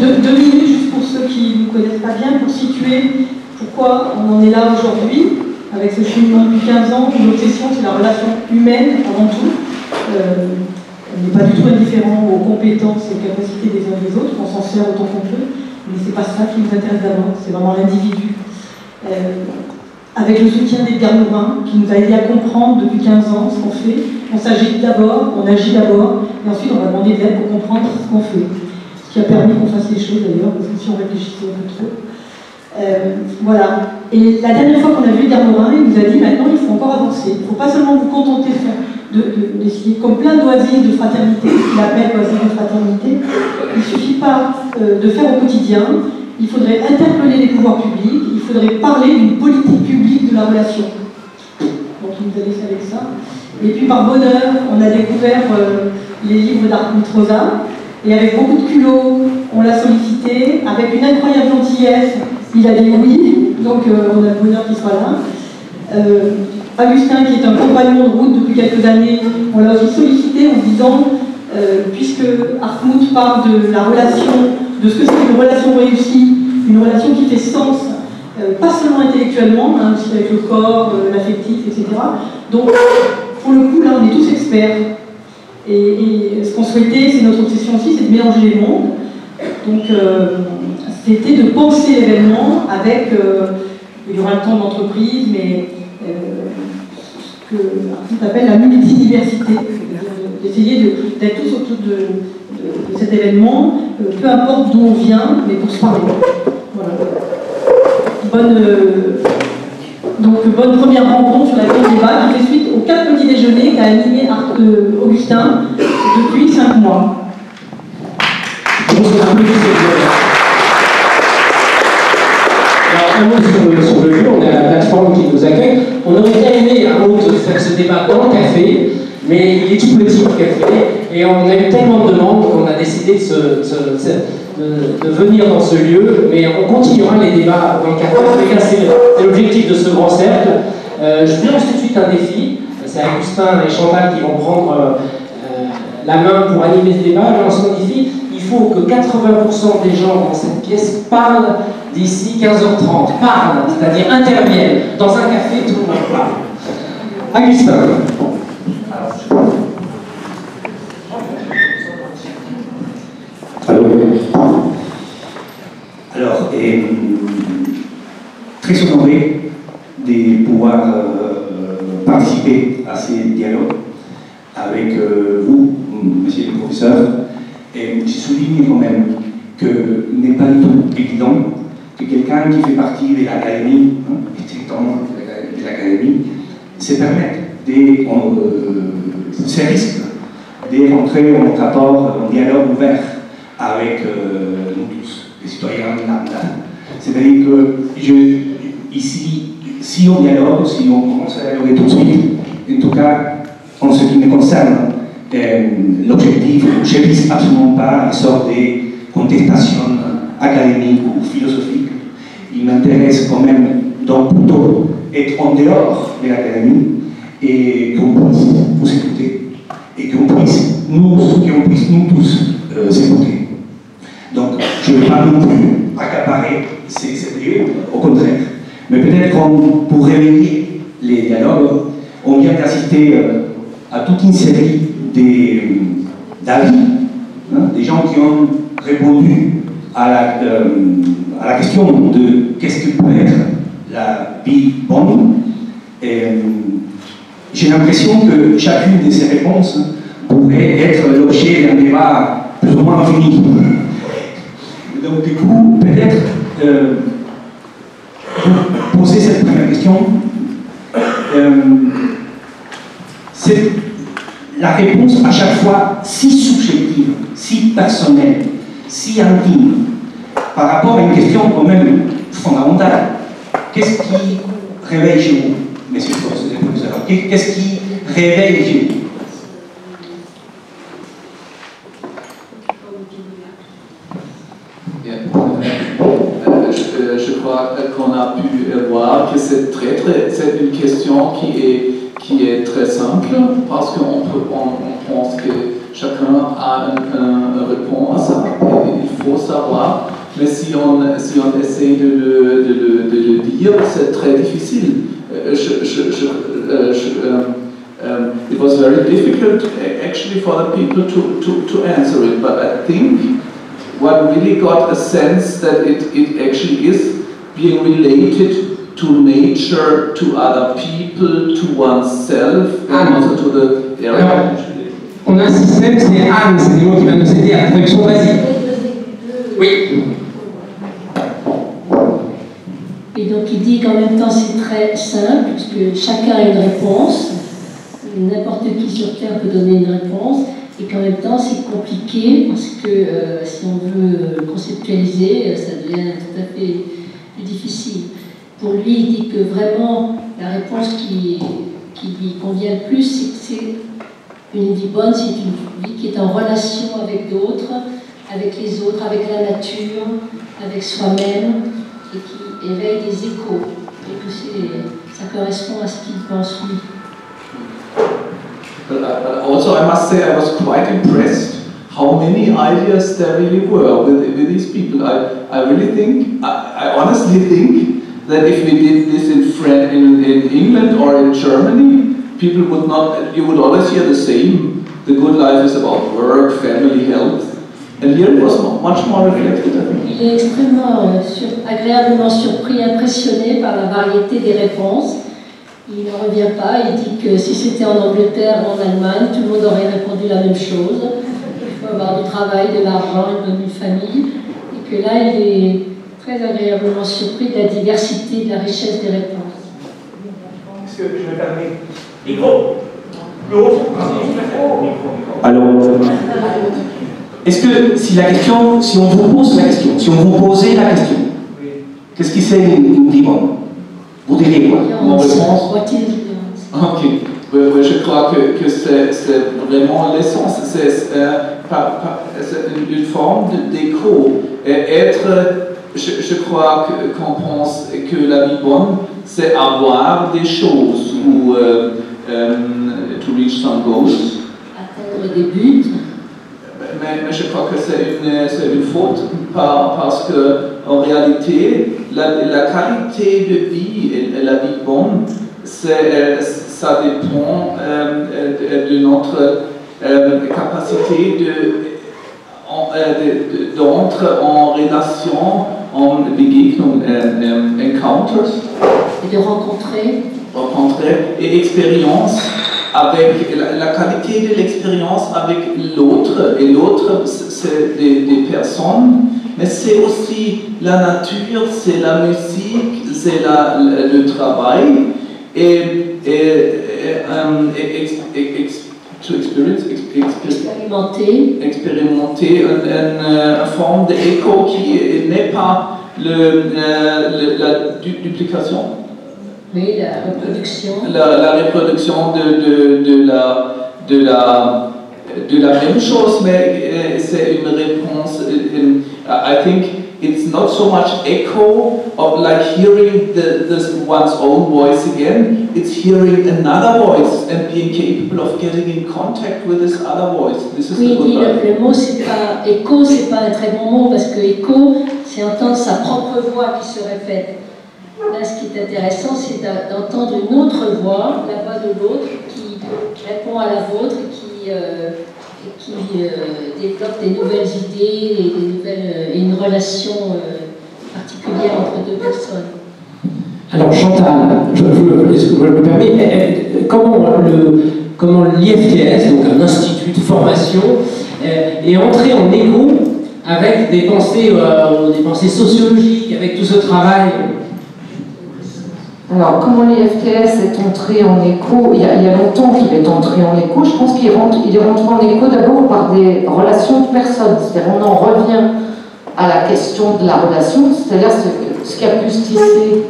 deux minutes, juste pour ceux qui ne connaissent pas bien, pour situer pourquoi on en est là aujourd'hui, avec ce cheminement depuis 15 ans, où l'obsession, c'est la relation humaine avant tout. On n'est pas du tout indifférent aux compétences et aux capacités des uns et des autres, on s'en sert autant qu'on peut, mais c'est pas ça qui nous intéresse d'abord, c'est vraiment l'individu. Avec le soutien d'Edgar Morin, qui nous a aidé à comprendre depuis 15 ans ce qu'on fait, on s'agite d'abord, on agit d'abord, et ensuite on va demander de l'aide pour comprendre ce qu'on fait. Ce qui a permis qu'on fasse les choses d'ailleurs, parce que si on réfléchissait un peu trop. Voilà. Et la dernière fois qu'on a vu Edgar Morin, il nous a dit maintenant il faut encore avancer. Il ne faut pas seulement vous contenter d'essayer, comme plein d'oisils de fraternité, ce qu'il appelle oisils de fraternité. Il ne suffit pas de faire au quotidien. Il faudrait interpeller les pouvoirs publics, il faudrait parler d'une politique publique de la relation. Donc il nous a laissé avec ça. Et puis par bonheur, on a découvert les livres d'Hartmut Rosa, et avec beaucoup de culot, on l'a sollicité, avec une incroyable gentillesse, il a dit oui, donc on a le bonheur qu'il soit là. Augustin, qui est un compagnon de route depuis quelques années, on l'a aussi sollicité en disant, puisque Hartmut parle de la relation, de ce que c'est une relation réussie, une relation qui fait sens, pas seulement intellectuellement, hein, aussi avec le corps, l'affectif, etc. Donc, pour le coup, là, on est tous experts. Et ce qu'on souhaitait, c'est notre obsession aussi, c'est de mélanger les mondes. Donc, c'était de penser l'événement avec, il y aura le temps d'entreprise, mais ce que Hartmut appelle la multidiversité. D'essayer d'être tous autour de cet événement, peu importe d'où on vient, mais pour se parler. Voilà. Bonne première rencontre sur la Grande Débat qui fait suite aux 4 petits déjeuners qu'a animé Augustin depuis 5 mois. Alors, un mot sur le lieu, on a la plateforme qui nous accueille. On aurait bien aimé faire ce débat dans le café, mais il est tout petit le café, et on a eu tellement de demandes qu'on a décidé de venir dans ce lieu, mais on continuera les débats dans le café. En tout cas, c'est l'objectif de ce grand cercle. Je vous lance tout de suite un défi. C'est Augustin et Chantal qui vont prendre la main pour animer ce débat. Je lance un défi. Il faut que 80% des gens dans cette pièce parlent d'ici 15h30. Parlent, c'est-à-dire interviennent. Dans un café, tout le monde parle. Augustin. Alors, très honoré de pouvoir participer à ces dialogues avec vous, monsieur le professeur. Et je souligne quand même que n'est pas du tout évident que quelqu'un qui fait partie de l'académie, de l'académie, se permette ce risque de rentrer en rapport, en dialogue ouvert avec nous tous, les citoyens lambda. C'est-à-dire que ici, si on dialogue, si on commence à dialoguer tout de suite, en tout cas, en ce qui me concerne, l'objectif, je ne vise absolument pas une sorte de contestation académique ou philosophique. Il m'intéresse quand même donc plutôt être en dehors de l'académie et qu'on puisse vous écouter et qu'on puisse nous tous s'écouter. Donc, je ne vais pas non plus accaparer ces lieux, au contraire. Mais peut-être pour réveiller les dialogues, on vient d'assister à toute une série d'avis, des gens qui ont répondu à la question de qu'est-ce que peut être la vie bonne. J'ai l'impression que chacune de ces réponses pourrait être l'objet d'un débat plus ou moins infini. Donc du coup, peut-être poser cette première question. C'est la réponse à chaque fois si subjective, si personnelle, si intime, par rapport à une question quand même fondamentale. Qu'est-ce qui réveille chez vous, messieurs les professeurs? Qu'est-ce qui réveille chez vous? Je crois qu'on a pu voir que c'est une question qui est très simple, parce qu'on pense que chacun a une réponse. Et il faut savoir mais si on essaie de le dire, c'est très difficile. It was very difficult actually for the people to answer it, but I think one really got a sense that it actually is being related to nature, to other people, to oneself, and also to the area. Alors, on a un système, c'est Anne, c'est le mot qui va nous aider à la traduction. Vas-y. Oui. Et donc il dit qu'en même temps c'est très simple, puisque chacun a une réponse, n'importe qui sur Terre peut donner une réponse, et qu'en même temps c'est compliqué, parce que si on veut conceptualiser, ça devient tout à fait plus difficile. Pour lui, il dit que vraiment la réponse qui lui convient le plus, c'est que c'est une vie bonne, c'est une vie qui est en relation avec d'autres, avec les autres, avec la nature, avec soi-même, et qui éveille des échos. Et que ça correspond à ce qu'il pense lui. But also, I must say, I was quite impressed how many ideas there really were with these people. I really think, I honestly think that if we did this in England or in Germany, people would not, you would always hear the same. The good life is about work, family, health. And here it was much more reflected, I think. Il est extrêmement agréablement surpris, impressionné par la variété des réponses. Il ne revient pas, il dit que si c'était en Angleterre ou en Allemagne, tout le monde aurait répondu la même chose. Il faut avoir du travail, de l'argent, une bonne famille. Et que là, il est très agréablement surpris de la diversité, de la richesse des réponses. Est-ce que je me permets? Micro. Alors, est-ce que si on vous pose la question, si on vous posait la question, qu'est-ce qui c'est une vie bonne? Vous diriez quoi? Mon réponse? Ok. Oui, je crois que c'est vraiment l'essence. C'est une forme d'écho. Je crois qu'on pense que la vie bonne, c'est avoir des choses ou to reach some goals. Atteindre des buts. Mais je crois que c'est une faute parce que en réalité, la qualité de vie et la vie bonne, ça dépend de notre capacité d'entrer en relation, en Begegnung, encounters, et de rencontrer et expérience avec la qualité de l'expérience avec l'autre, et l'autre c'est des personnes, mais c'est aussi la nature, c'est la musique, c'est le travail, et expérimenter une forme d'écho qui n'est pas la duplication. Oui, la reproduction. La reproduction de la même chose, mais c'est une réponse. I think it's not so much echo of like hearing one's own voice again. It's hearing another voice and being capable of getting in contact with this other voice. This is oui, the good le mot c'est pas écho, c'est pas un très bon mot parce que écho, c'est entendre sa propre voix qui se répète. Là, ce qui est intéressant, c'est d'entendre une autre voix, la voix de l'autre, qui répond à la vôtre et qui développe des nouvelles idées et une relation particulière entre deux personnes. Alors Chantal, je me permets, comment l'IFTS, donc un institut de formation, est entré en écho avec des pensées sociologiques, avec tout ce travail? Alors, comment l'IFTS est entré en écho? Il y a longtemps qu'il est entré en écho. Je pense qu'il est rentré en écho d'abord par des relations de personnes. C'est-à-dire, on en revient à la question de la relation, c'est-à-dire ce qui a pu se tisser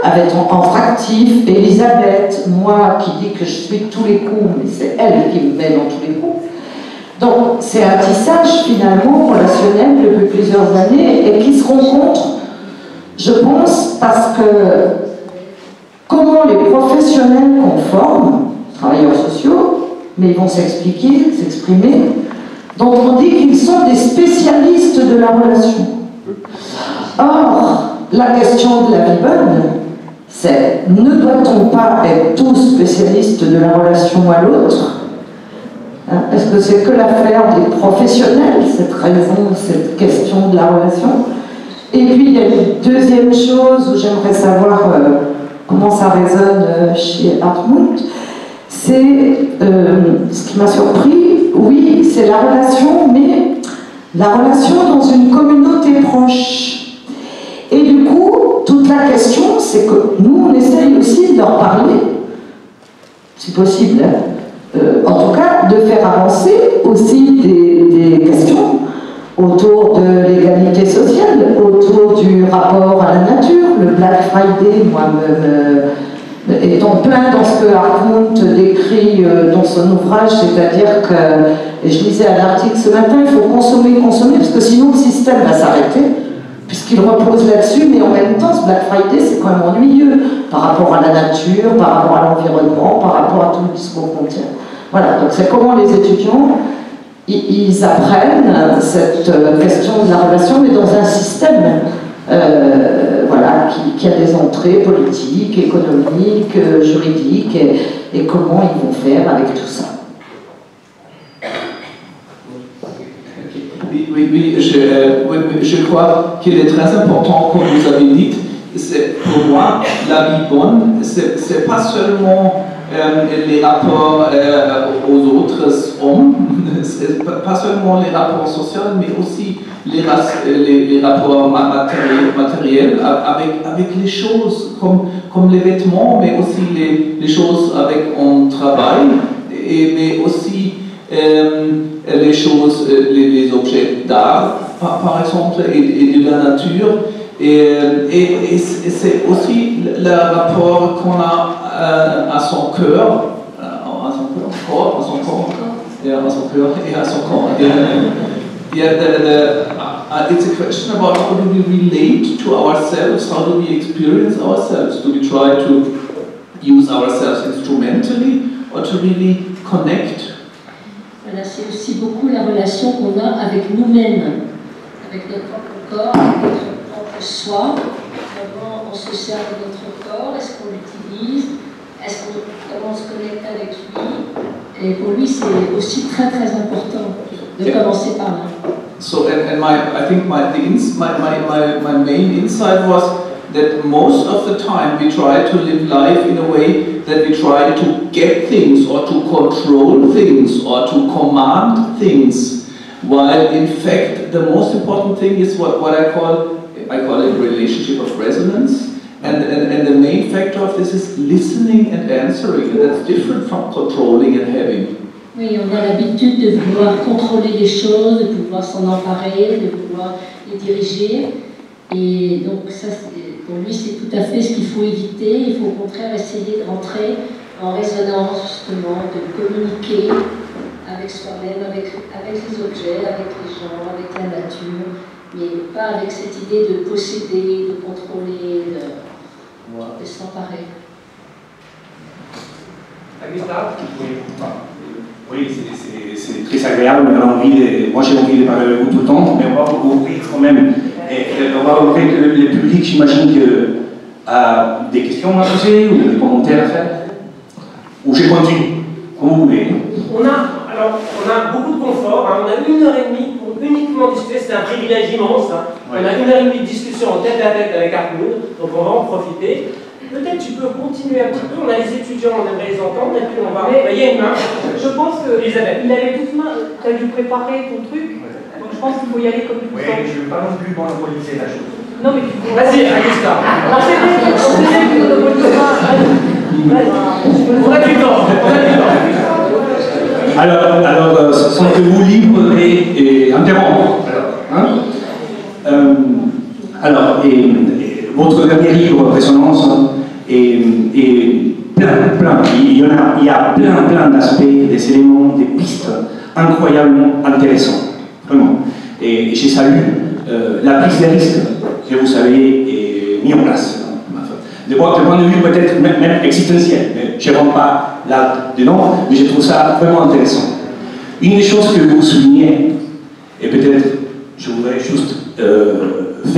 avec en fractif, Elisabeth, moi qui dis que je suis tous les coups, mais c'est elle qui me met dans tous les coups. Donc, c'est un tissage finalement relationnel depuis plusieurs années et qui se rencontre. Je pense parce que comment les professionnels qu'on forme, travailleurs sociaux, mais ils vont s'exprimer, dont on dit qu'ils sont des spécialistes de la relation. Or, la question de la vie bonne, c'est ne doit-on pas être tous spécialistes de la relation à l'autre? Est-ce que c'est que l'affaire des professionnels, cette raison, cette question de la relation? Et puis il y a une deuxième chose où j'aimerais savoir comment ça résonne chez Hartmut, c'est ce qui m'a surpris, oui, c'est la relation, mais la relation dans une communauté proche. Et du coup, toute la question, c'est que nous, on essaye aussi de leur parler, si possible, en tout cas, de faire avancer aussi des questions autour de l'égalité sociale, autour du rapport à la nature. Le Black Friday, moi, étant plein dans ce que Hartmut décrit dans son ouvrage, c'est-à-dire que, et je lisais un article ce matin, il faut consommer, parce que sinon le système va s'arrêter, puisqu'il repose là-dessus, mais en même temps, ce Black Friday, c'est quand même ennuyeux par rapport à la nature, par rapport à l'environnement, par rapport à tout le discours qu'on tient. Voilà, donc c'est comment les étudiants, ils apprennent cette question de la relation, mais dans un système voilà, qui a des entrées politiques, économiques, juridiques, et comment ils vont faire avec tout ça. Oui, je crois qu'il est très important, comme vous avez dit, pour moi, la vie bonne, c'est pas seulement les rapports aux autres hommes, pas seulement les rapports sociaux, mais aussi les rapports matériels avec les choses comme les vêtements, mais aussi les choses avec on travail, mais aussi les choses, les objets d'art, par exemple, et de la nature. Et c'est aussi le rapport qu'on a à son cœur, à son corps, et à son corps. It's a question about how do we relate to ourselves, how do we experience ourselves, do we try to use ourselves instrumentally or to really connect? Voilà, c'est aussi beaucoup la relation qu'on a avec nous-mêmes, avec notre propre corps, avec notre propre soi. Comment on se sert de notre corps, est-ce qu'on l'utilise, comment on se connecte avec lui. Et pour lui, c'est aussi très très important de commencer par là. So, I think my main insight was that most of the time we try to live life in a way that we try to get things or to control things or to command things, while in fact the most important thing is what I call it relationship of resonance, and the main factor of this is listening and answering, and that's different from controlling and having. Oui, on a l'habitude de vouloir contrôler les choses, de pouvoir s'en emparer, de pouvoir les diriger. Et donc ça, pour lui, c'est tout à fait ce qu'il faut éviter. Il faut au contraire essayer de rentrer en résonance, justement, de communiquer avec soi-même, avec les objets, avec les gens, avec la nature, mais pas avec cette idée de posséder, de contrôler, de s'emparer. Oui, c'est très agréable, moi j'ai envie de parler avec vous tout le temps, mais on va ouvrir quand même. On va ouvrir le public, j'imagine que a des questions à poser ou des commentaires à faire. Ou je continue, comme vous voulez. On a beaucoup de confort, hein. On a 1h30 pour uniquement discuter, c'est un privilège immense. Hein. Ouais. On a 1h30 de discussion en tête à tête avec Hartmut, donc on va en profiter. Peut-être tu peux continuer un petit peu, on a les étudiants, on aimerait les entendre, et puis on va... Il y a une main. Je pense que Elisabeth, il avait toute main, tu as dû préparer ton truc, donc je pense qu'il faut y aller comme tu sens. Oui, je ne veux pas non plus monopoliser la chose. Non mais tu peux... Vas-y, Augusta. On sait bien que tu monopolises pas. On a du temps, Alors, sentez-vous libre et interrompre. Alors, votre dernier livre, Résonance, et plein, il y a plein d'aspects, des éléments, des pistes incroyablement intéressants, vraiment. Et j'ai salué la prise de risque que vous avez mis en place. De votre point de vue peut-être même existentiel, mais je ne rentre pas là-dedans, mais je trouve ça vraiment intéressant. Une des choses que vous soulignez, et peut-être je voudrais juste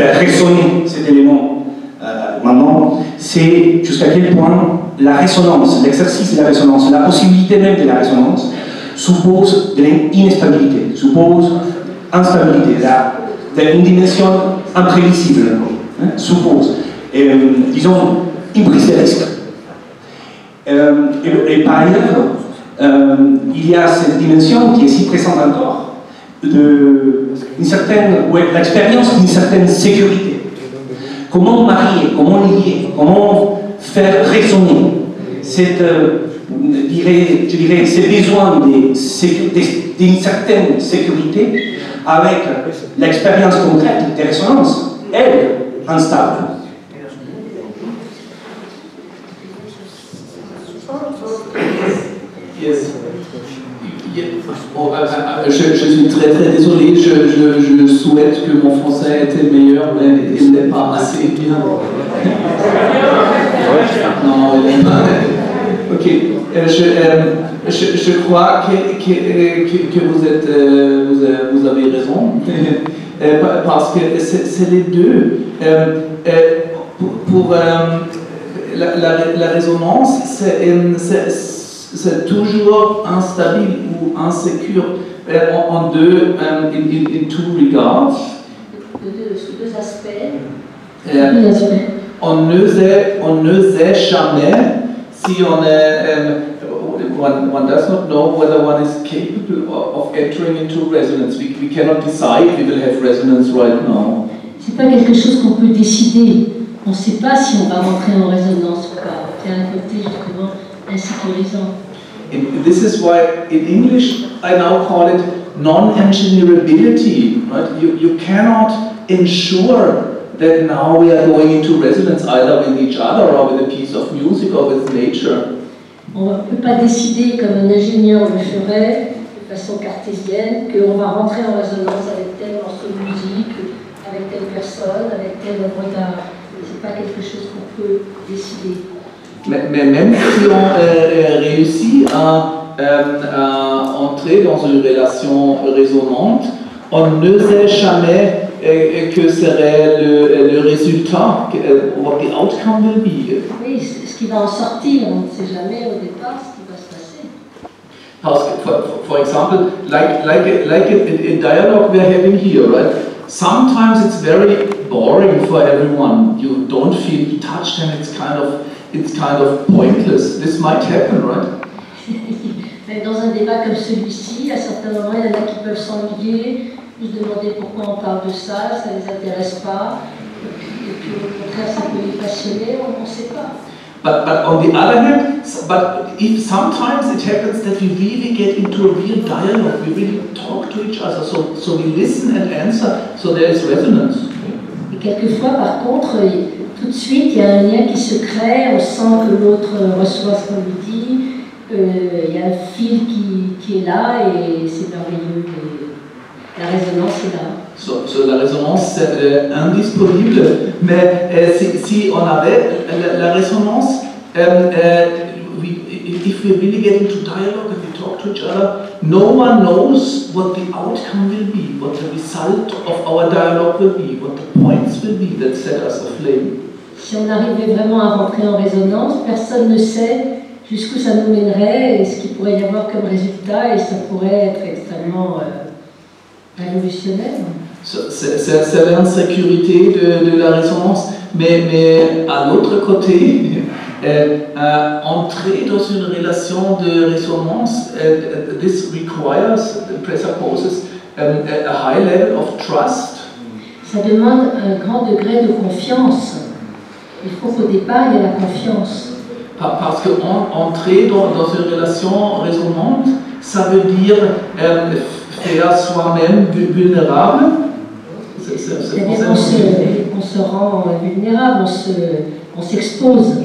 faire résonner cet élément maintenant, c'est jusqu'à quel point la résonance, l'exercice de la résonance, la possibilité même de la résonance, suppose de l'instabilité, suppose instabilité, une dimension imprévisible, suppose, disons, une prise de risque. Et par ailleurs, il y a cette dimension qui est si présente encore, l'expérience d'une certaine sécurité. Comment marier, comment lier, comment faire résonner je dirais, ces besoins d'une certaine sécurité avec l'expérience concrète des résonances, elle, instable. Yes. Je suis très désolé, je souhaite que mon français était meilleur, mais il n'est pas assez bien. Non, il n'est pas. Ok, je crois que vous avez raison, parce que c'est les deux. Pour la résonance, c'est toujours instable ou insécure en deux, in two regards. Sous deux aspects. On ne sait jamais si on est. One does not know whether one is capable of entering into resonance. We cannot decide we will have resonance right now. C'est pas quelque chose qu'on peut décider. On ne sait pas si on va rentrer en résonance ou pas. C'est un côté justement insécurisant. And this is why in English I now call it non-engineerability. Right? You cannot ensure that now we are going into resonance either with each other or with a piece of music or with nature. On ne peut pas décider comme un ingénieur le ferait de façon cartésienne qu'on va rentrer en résonance avec tel morceau de musique, avec telle personne, avec telle œuvre d'art. C'est pas quelque chose qu'on peut décider. Mais même si on réussit à entrer dans une relation résonante, on ne sait jamais que serait le résultat, what the outcome will be. Oui, ce qui va en sortir, on ne sait jamais au départ ce qui va se passer. Parce que, for example, like a dialogue we're having here, right? Sometimes it's very boring for everyone. You don't feel touched, and it's kind of pointless. This might happen, right? Dans un débat comme celui-ci, à certains moments, il y en a qui peuvent s'ennuyer, se demander pourquoi on parle de ça, ça ne les intéresse pas, et puis au contraire, ça peut les passionner, on ne sait pas. But on the other hand, if sometimes it happens that we really get into a real dialogue, we really talk to each other, so we listen and answer, so there is resonance. Et quelquefois, par contre, tout de suite, il y a un lien qui se crée, on sent que l'autre reçoit ce qu'on lui dit, il y a un fil qui est là et c'est merveilleux. Et la résonance est là. So la résonance c'est indisponible, mais si on avait la résonance, if we really get into dialogue and we talk to each other, no one knows what the outcome will be, what the result of our dialogue will be, what the points will be that set us aflame. Si on arrivait vraiment à rentrer en résonance, personne ne sait jusqu'où ça nous mènerait et ce qu'il pourrait y avoir comme résultat, et ça pourrait être extrêmement révolutionnaire. C'est l'insécurité de la résonance, mais à l'autre côté, entrer dans une relation de résonance, this presupposes a high level of trust. Ça demande un grand degré de confiance. Il faut qu'au départ, il y ait la confiance. Parce qu'entrer dans une relation résonante, ça veut dire faire soi-même vulnérable. C'est-à-dire qu'on se rend vulnérable, on s'expose.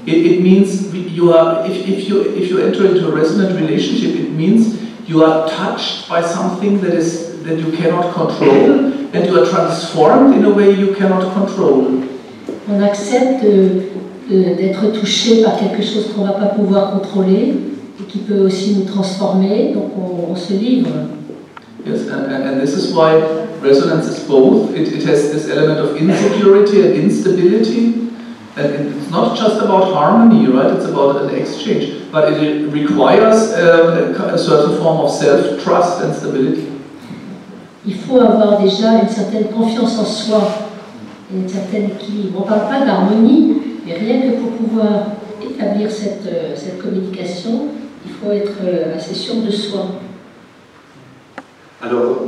It means if you enter into a resonant relationship, it means you are touched by something that you cannot control, and you are transformed in a way you cannot control. On accepte d'être touché par quelque chose qu'on ne va pas pouvoir contrôler et qui peut aussi nous transformer, donc on se livre. Yes, and this is why resonance is both. It has this element of insecurity and instability. And it's not just about harmony, right? It's about an exchange. But it requires a certain form of self-trust and stability. Il faut avoir déjà une certaine confiance en soi et un certain équilibre. On ne parle pas d'harmonie, mais rien que pour pouvoir établir cette communication, il faut être assez sûr de soi. Alors,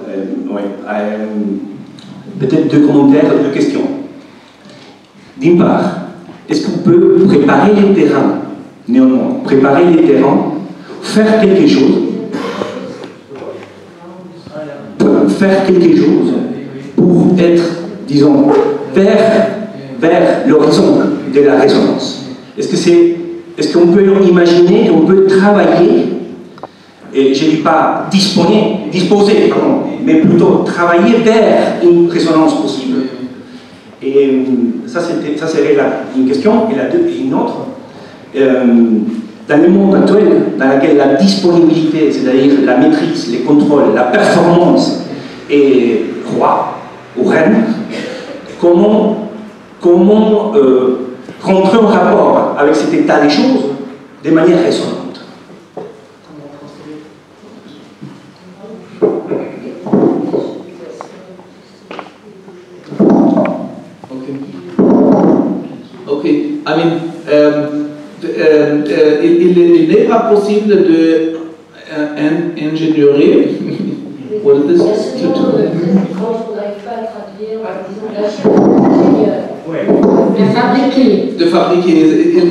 peut-être deux commentaires, deux questions. D'une part, est-ce qu'on peut préparer les terrains, néanmoins, préparer les terrains, faire quelque chose pour être, disons, vers l'horizon de la résonance? Est-ce qu'on peut imaginer qu'on peut travailler, et je ne dis pas disposer, mais plutôt travailler vers une résonance possible? Et ça serait une question. Et une autre, dans le monde actuel, dans lequel la disponibilité, c'est-à-dire la maîtrise, les contrôles, la performance est roi ou reine, comment rentrer en rapport avec cet état des choses de manière résonante? Okay, I mean, il n'est pas possible de ingénierie. What is this? De fabriquer.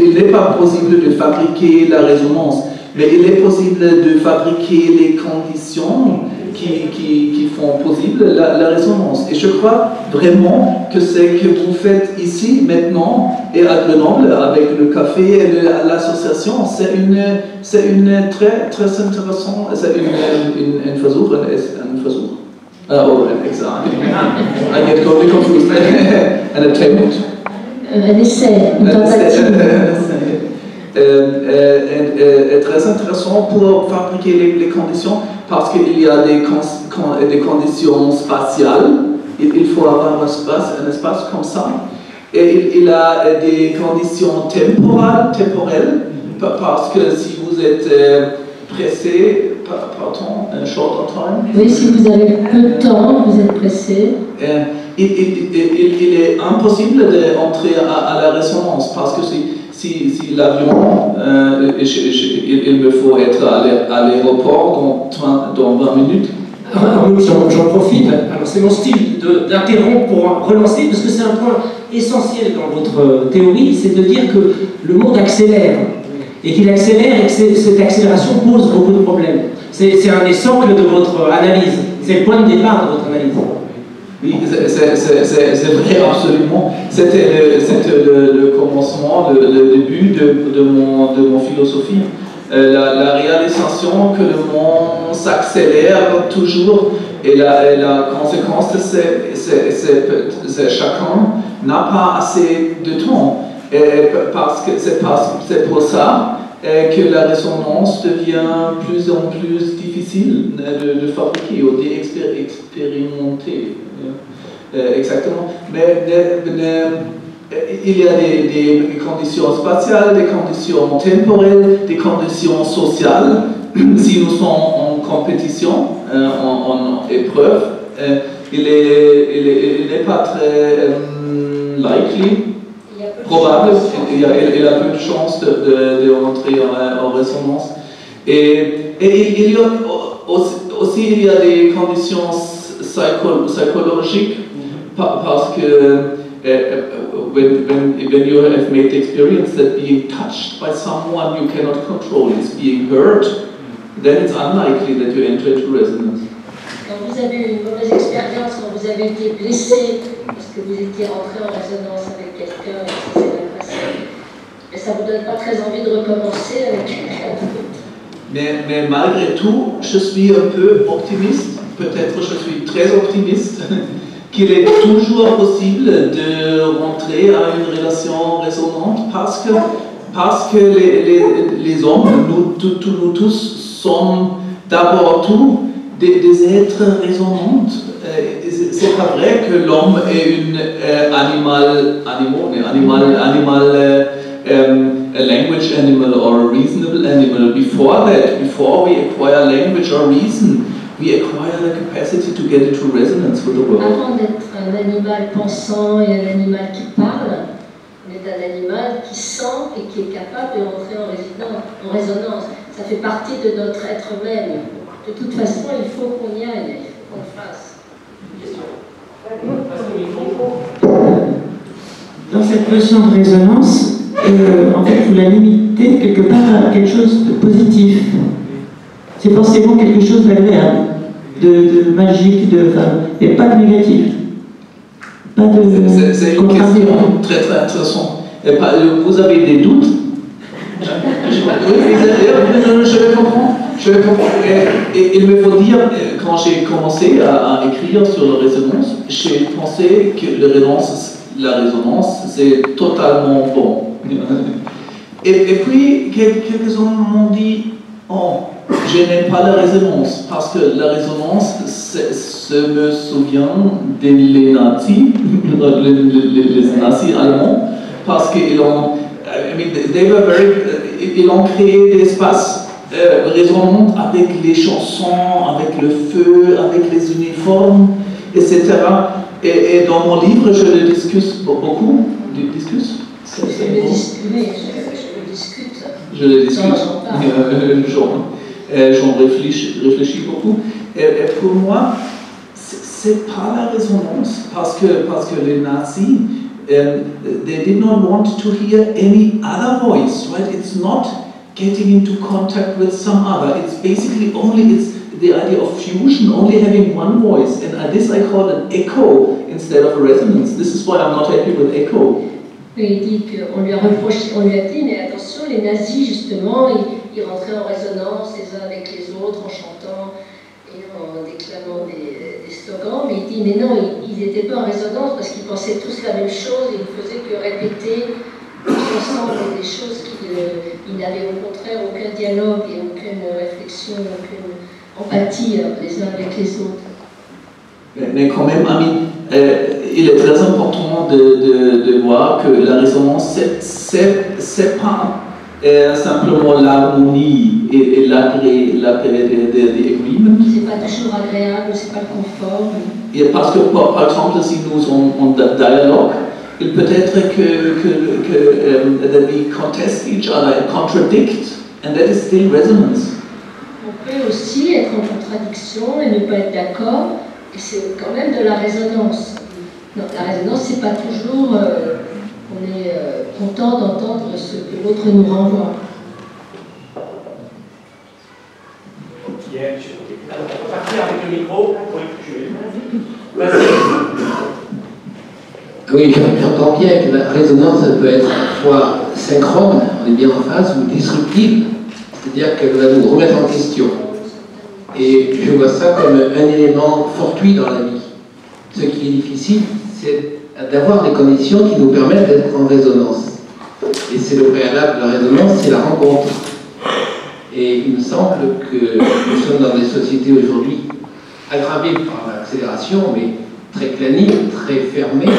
Il n'est pas possible de fabriquer la résonance, mais il est possible de fabriquer les conditions qui font possible la résonance. Et je crois vraiment que ce que vous faites ici, maintenant, et à Grenoble, avec le café et l'association, c'est une très, très intéressant, c'est un Versuch, un examen. I get totally confused. An attempt. Un essai, une tentative. Très intéressant pour fabriquer les conditions, parce qu'il y a des conditions spatiales. Il faut avoir un espace comme ça. Et il y a des conditions temporelles, parce que si vous êtes pressé, pardon, short on time. Oui, si vous avez peu de temps, vous êtes pressé. Il est impossible d'entrer à la résonance, parce que si l'avion, il me faut être à l'aéroport dans 20 minutes. J'en profite, alors c'est mon style d'interrompre pour relancer, parce que c'est un point essentiel dans votre théorie, c'est de dire que le monde accélère, et qu'il accélère et que cette accélération pose beaucoup de problèmes. C'est un des socles de votre analyse, c'est le point de départ de votre analyse. Oui, c'est vrai, absolument. C'était le commencement, le début de mon philosophie. La réalisation que le monde s'accélère toujours, et la conséquence, c'est chacun n'a pas assez de temps. C'est pour ça que la résonance devient plus en plus difficile de fabriquer ou d'expérimenter. Exactement. Mais il y a des conditions spatiales, des conditions temporelles, des conditions sociales. Si nous sommes en compétition, en épreuve, il n'est pas très likely, probable, il a peu de chances de rentrer en résonance. Et il y a aussi des conditions psychologiques, parce que when you have made the experience that being touched by someone you cannot control is being hurt, then it's unlikely that you enter into resonance. Quand vous avez eu une mauvaise expérience, quand vous avez été blessé parce que vous étiez rentré en résonance avec quelqu'un et que ça s'est bien passé, mais ça ne vous donne pas très envie de recommencer avec quelqu'un d'autre. Mais malgré tout, je suis un peu optimiste, peut-être je suis très optimiste, qu'il est toujours possible de rentrer à une relation résonante, parce que les hommes, nous tous sommes d'abord tout des êtres résonantes. c'est pas vrai que l'homme est un a language animal or a reasonable animal. Before that, before we acquire language or reason, we acquire the capacity to get into resonance with the world. Avant d'être un animal pensant et un animal qui parle, on est un animal qui sent et qui est capable de rentrer en résonance. Ça fait partie de notre être même. De toute façon, il faut qu'on y aille, il faut qu'on le fasse. Dans cette notion de résonance, en fait, vous la limitez quelque part à quelque chose de positif. C'est forcément quelque chose d'agréable, de magique, et pas de négatif. Pas de c'est une question très très intéressante. Vous avez des doutes? Je vais comprendre. Et il me faut dire, quand j'ai commencé à écrire sur la résonance, j'ai pensé que la résonance, c'est totalement bon. Et puis, quelques-uns m'ont dit, oh, je n'aime pas la résonance, parce que la résonance, ça me souvient des nazis, les nazis allemands, parce qu'ils ont, ils ont créé des espaces résonnants avec les chansons, avec le feu, avec les uniformes, etc. Et dans mon livre, je le discute beaucoup. Je le discute. J'en réfléchis beaucoup. Et pour moi, c'est pas la résonance, parce que les nazis, they did not want to hear any other voice, right? It's not getting into contact with some other. It's basically it's the idea of fusion, only having one voice. And this I call an echo instead of a resonance. This is why I'm not happy with echo. Il dit qu'on lui a reproché, on lui a dit, mais attention, les nazis, justement, ils rentraient en résonance les uns avec les autres en chantant et en déclamant des slogans, mais il dit, mais non, ils n'étaient pas en résonance parce qu'ils pensaient tous la même chose et ils ne faisaient que répéter tous ensemble des choses qu'ils n'avaient au contraire aucun dialogue et aucune réflexion, aucune empathie les uns avec les autres. Mais quand même, Ami, il est très important de voir que la résonance, c'est pas simplement l'harmonie et l'agreement. C'est pas toujours agréable, c'est pas le confort. Et parce que, par exemple, si nous sommes en dialogue, il peut être que that we contest each other and contradict, and that is still resonance. On peut aussi être en contradiction et ne pas être d'accord. Et c'est quand même de la résonance. Non, la résonance, c'est pas toujours on est content d'entendre ce que l'autre nous renvoie. Ok, alors on va partir avec le micro. Oui, j'entends bien que la résonance peut être à la fois synchrone, on est bien en phase, ou disruptive, c'est-à-dire qu'elle va nous remettre en question. Et je vois ça comme un élément fortuit dans la vie. Ce qui est difficile, c'est d'avoir des conditions qui nous permettent d'être en résonance. Et c'est le préalable de la résonance, c'est la rencontre. Et il me semble que nous sommes dans des sociétés aujourd'hui aggravées par l'accélération, mais très claniques, très fermées.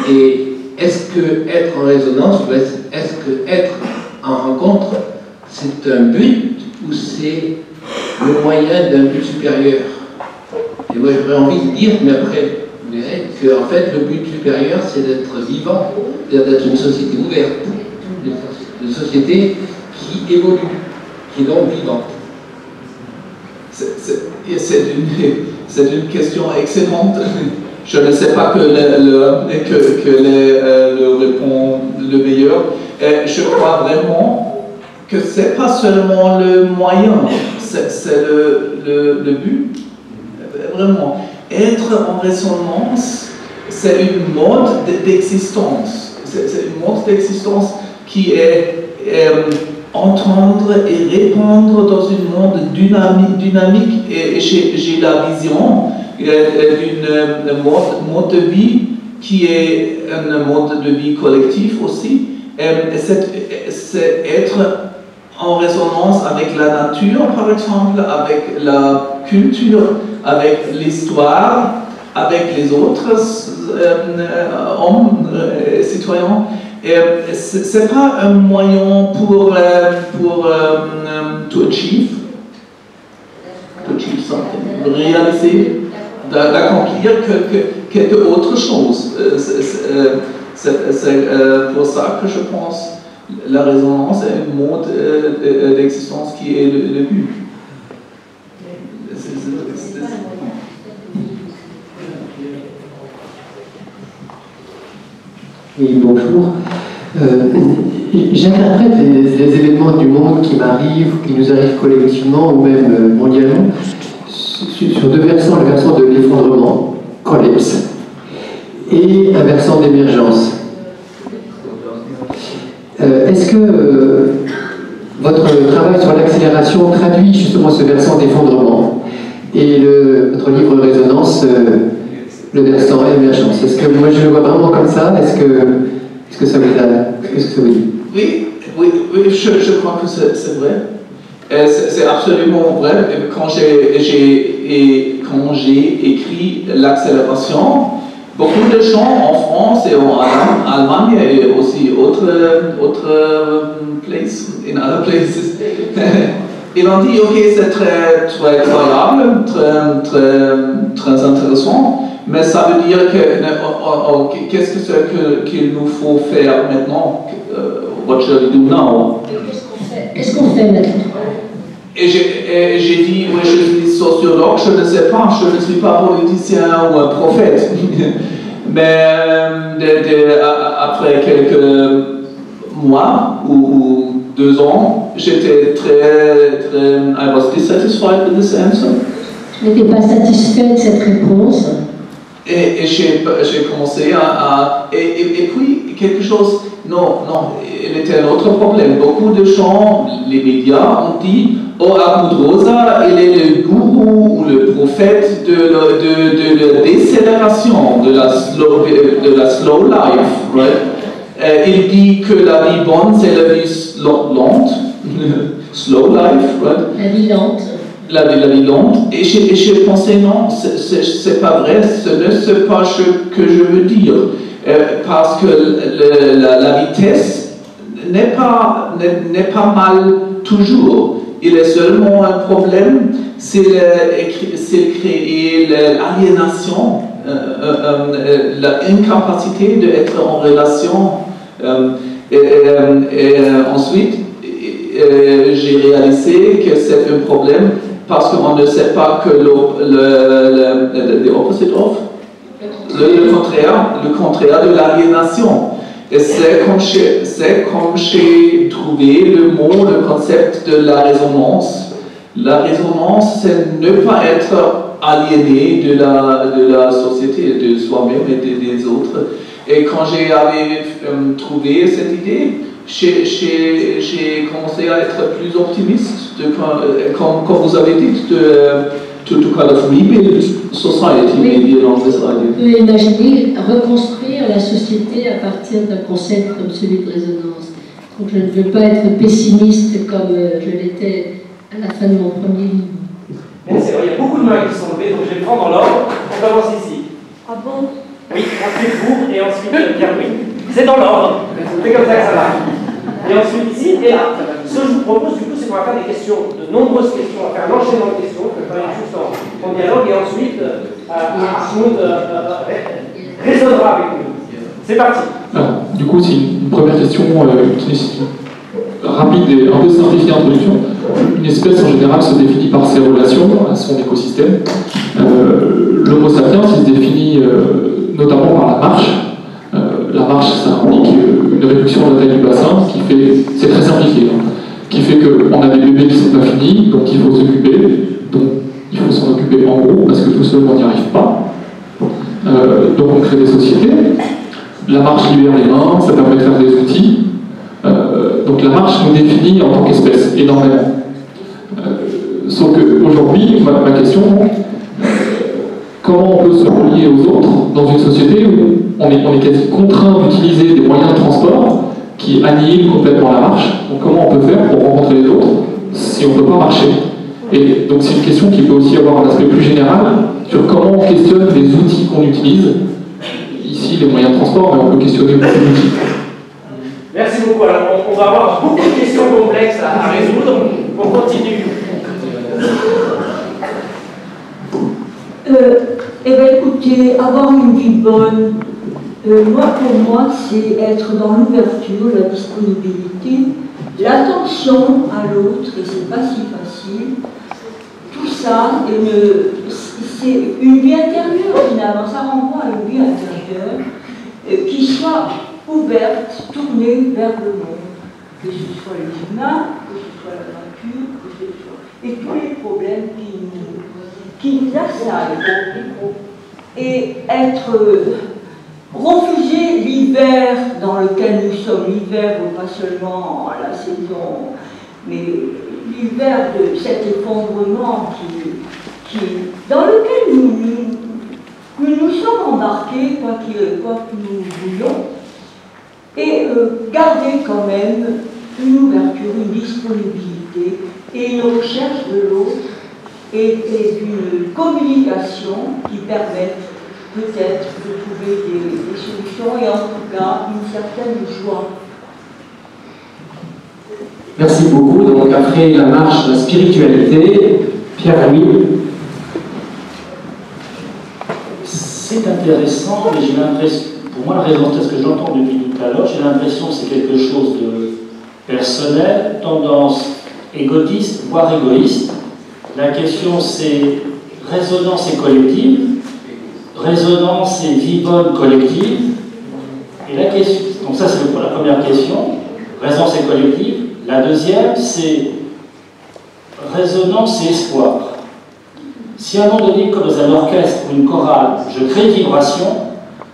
Et est-ce que être en résonance, ou est-ce que être en rencontre, c'est un but ou c'est le moyen d'un but supérieur? Et moi j'aurais envie de dire, mais après vous verrez, que en fait le but supérieur c'est d'être vivant, d'être une société ouverte, une société qui évolue, qui est donc vivante. C'est une question excellente. Je ne sais pas que le répond le meilleur. Je crois vraiment que c'est pas seulement le moyen, c'est le but. Vraiment, être en résonance, c'est une mode d'existence. C'est une mode d'existence qui est entendre et répondre dans une monde dynamique. Et j'ai la vision d'une mode de vie qui est un mode de vie collectif aussi. C'est être en résonance avec la nature, par exemple, avec la culture, avec l'histoire, avec les autres hommes citoyens. Ce n'est pas un moyen pour to achieve something, réaliser, d'accomplir quelque autre chose. C'est pour ça que je pense la résonance est un mode d'existence qui est le but. Oui, bonjour. J'interprète les événements du monde qui m'arrivent, qui nous arrivent collectivement ou même mondialement, sur deux versants, le versant de l'effondrement, collapse, et un versant d'émergence. Est-ce que votre travail sur l'accélération traduit justement ce versant d'effondrement et votre livre Résonance, le versant émergence? Est-ce que moi je le vois vraiment comme ça? Est-ce que ça vous dit? Oui, je crois que c'est vrai. C'est absolument vrai. Quand j'ai écrit l'accélération, beaucoup de gens en France et en Allemagne et aussi autres places, in other places, ils ont dit ok, c'est très agréable, très intéressant. Mais ça veut dire que qu'est-ce que c'est qu'il nous faut faire maintenant? What shall we do now? Qu'est-ce qu'on fait maintenant? Et j'ai dit, oui, je suis sociologue, je ne sais pas, je ne suis pas politicien ou un prophète. Mais après quelques mois ou 2 ans, j'étais I was dissatisfied with this answer. Je n'étais pas satisfait de cette réponse. Et j'ai commencé et puis quelque chose, non, il était un autre problème. Beaucoup de gens, les médias ont dit, oh, Ahmed Rosa, il est le gourou ou le prophète de la décélération, de la slow life, right? Il dit que la vie bonne, c'est la vie lente, slow life, right? La vie lente. La vie lente, et j'ai pensé non, c'est pas vrai, ce n'est pas ce que je veux dire, parce que la vitesse n'est pas mal toujours. Il est seulement un problème, c'est créer l'aliénation, l'incapacité d'être en relation. Et ensuite, j'ai réalisé que c'est un problème parce qu'on ne sait pas que le contraire de l'aliénation. Et c'est comme j'ai trouvé le concept de la résonance. La résonance, c'est ne pas être aliéné de la société, de soi-même et des autres. Et quand j'ai trouvé cette idée, j'ai commencé à être plus optimiste, comme vous avez dit, to kind of rebuild society, maybe along this idea. On peut imaginer reconstruire la société à partir d'un concept comme celui de résonance. Donc je ne veux pas être pessimiste comme je l'étais à la fin de mon premier livre. Merci. Il y a beaucoup de mains qui sont levées, donc je vais prendre l'ordre. On commence ici. Ah bon? Oui, ensuite vous, et ensuite Pierre-Louis. C'est dans l'ordre. C'est comme ça que ça va. Et ensuite ici, et là. Ce que je vous propose, du coup, c'est qu'on va faire des questions, de nombreuses questions, on va faire un enchaînement de questions, on va faire juste en dialogue, et ensuite, Mahmoud raisonnera avec nous. C'est parti. Alors, du coup, c'est une première question qui nécessite rapide et un peu simplifiée introduction. Une espèce en général se définit par ses relations à son écosystème. L'Homo sapiens, il se définit notamment par la marche. La marche, ça implique une réduction de la taille du bassin, qui fait, c'est très simplifié, qui fait qu'on a des bébés qui ne sont pas finis, donc il faut s'occuper, donc il faut s'en occuper en gros, parce que tout seul on n'y arrive pas. Donc on crée des sociétés. La marche libère les mains, ça permet de faire des outils. Donc la marche nous définit en tant qu'espèce, énormément. Sauf qu'aujourd'hui, ma question, comment on peut se relier aux autres dans une société où on est quasi contraint d'utiliser des moyens de transport qui annihilent complètement la marche? Donc comment on peut faire pour rencontrer les autres si on ne peut pas marcher? Et donc c'est une question qui peut aussi avoir un aspect plus général sur comment on questionne les outils qu'on utilise. Ici, les moyens de transport, mais on peut questionner beaucoup d'outils. Merci beaucoup. Alors, on va avoir beaucoup de questions complexes à résoudre. On continue. Eh bien, écoutez, avoir une vie bonne, pour moi, c'est être dans l'ouverture, la disponibilité, l'attention à l'autre, et c'est pas si facile. Tout ça, c'est une vie intérieure, finalement, ça renvoie à une vie intérieure qui soit ouverte, tournée vers le monde, que ce soit les humains, que ce soit la nature, que ce soit... et tous les problèmes qui nous assaillent. Et refuser l'hiver dans lequel nous sommes, l'hiver pas seulement la saison, mais l'hiver de cet effondrement dans lequel nous sommes embarqués, quoi que nous voulions, et garder quand même une ouverture, une disponibilité et une recherche de l'autre et d'une communication qui permettent peut-être de trouver des solutions et en tout cas une certaine joie. Merci beaucoup. Donc après la marche de la spiritualité, Pierre-Louis. C'est intéressant, mais j'ai l'impression, pour moi, ce que j'entends depuis tout à l'heure, j'ai l'impression que c'est quelque chose de personnel, tendance égotiste, voire égoïste. La question, c'est résonance et collective. Résonance et vie bonne collective. Et la question, donc ça c'est la première question, résonance et collective. La deuxième, c'est résonance et espoir. Si à un moment donné, comme dans un orchestre ou une chorale, je crée une vibration,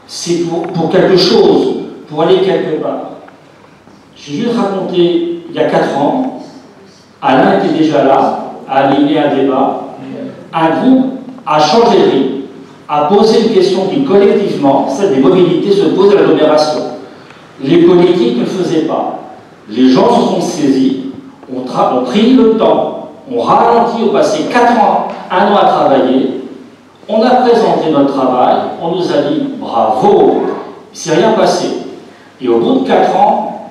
c'est pour quelque chose, pour aller quelque part. J'ai juste raconté, il y a 4 ans, Alain était déjà là, a animé un débat, un groupe a changé de rythme, a posé une question qui, collectivement, celle des mobilités, se pose à l'agglomération. Les politiques ne le faisaient pas. Les gens se sont saisis, ont pris le temps, ont ralenti, ont passé 4 ans, 1 an à travailler, on a présenté notre travail, on nous a dit bravo, il ne s'est rien passé. Et au bout de 4 ans,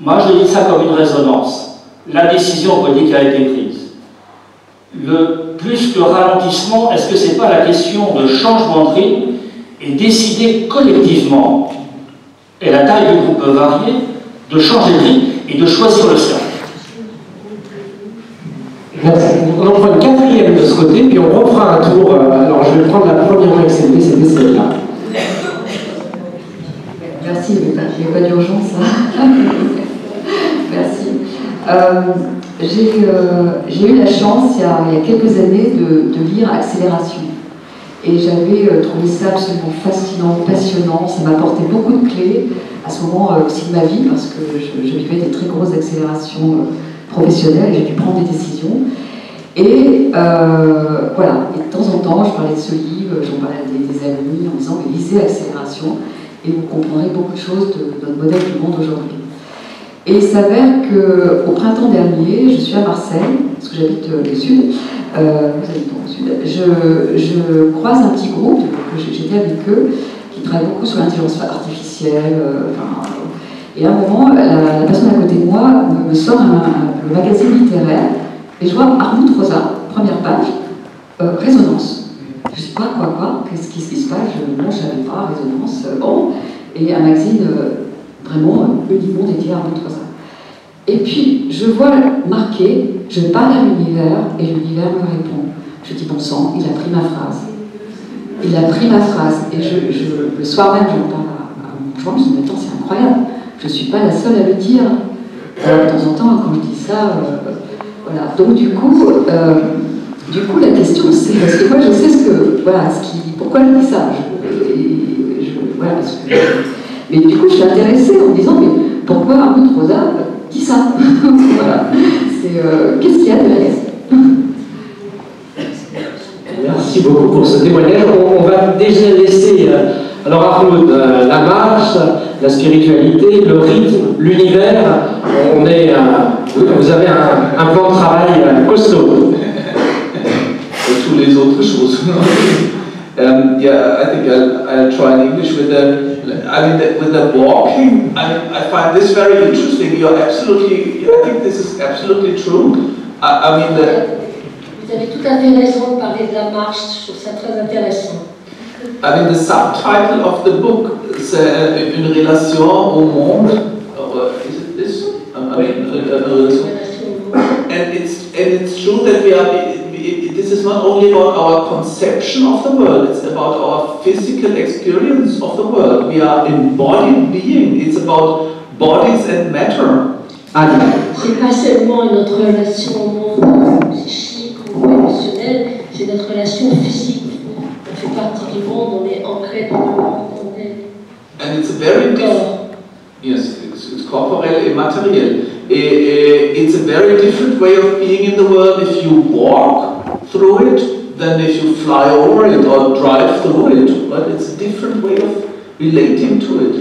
moi je dis ça comme une résonance. La décision politique a été prise. Plus que ralentissement, est-ce que ce n'est pas la question de changement de rythme et décider collectivement, et la taille du groupe peut varier, de changer de rythme et de choisir le sien. Merci. On en prend une 4e de ce côté, puis on reprend un tour. Alors je vais prendre la première main que c'était celle-là. Merci, il n'y a pas d'urgence. Merci. J'ai eu la chance, il y a quelques années, de lire Accélération. Et j'avais trouvé ça absolument fascinant, passionnant. Ça m'a apporté beaucoup de clés à ce moment aussi de ma vie, parce que je vivais des très grosses accélérations professionnelles et j'ai dû prendre des décisions. Et voilà, et de temps en temps, je parlais de ce livre, j'en parlais à des amis en disant « Mais lisez Accélération et vous comprendrez beaucoup de choses de notre modèle du monde aujourd'hui ». Et il s'avère qu'au printemps dernier, je suis à Marseille, parce que j'habite le sud, vous habitez au sud, je croise un petit groupe, j'étais avec eux, qui travaille beaucoup sur l'intelligence artificielle, et à un moment, la personne à côté de moi me sort le magazine littéraire, et je vois Armand Rosa, première page, Résonance. Je dis quoi, qu'est-ce qui se passe? Moi, je ne savais pas, Résonance, bon, et un magazine vraiment uniquement dédié à Armand Rosa. Et puis, je vois marqué, je parle à l'univers, et l'univers me répond. Je dis, bon sang, il a pris ma phrase. Il a pris ma phrase, et le soir même, j'en parle à mon conjoint, je dis, mais attends, c'est incroyable, je ne suis pas la seule à le dire. De temps en temps, quand je dis ça, voilà. Donc du coup, la question c'est, parce que moi je sais pourquoi je dis ça. Voilà, mais du coup, je suis intéressée en me disant, mais pourquoi Armand Rosa dit ça? Voilà. Qu'est-ce qu'il y a derrière? Merci beaucoup pour ce témoignage. On va déjà laisser, alors Arnaud, la marche, la spiritualité, le rythme, l'univers. Vous avez un plan de travail costaud. Et tous les autres choses. Yeah, I think I'll try in English with the walking. I find this very interesting. I think this is absolutely true. Vous avez tout à fait raison de parler de la marche, je trouve ça très intéressant. The subtitle of the book, c'est une relation au monde. Is it this? And it's true that this is not only about our conception of the world, it's about our physical experience of the world. We are embodied being. It's about bodies and matter. C'est pas seulement notre relation au monde psychique ou émotionnel, c'est notre relation physique. On fait partie du monde, on est ancré dans le monde, on est. And it's a very yes, it's corporel et matériel. It's a very different way of being in the world if you walk through it than if you fly over it or drive through it. But it's a different way of relating to it.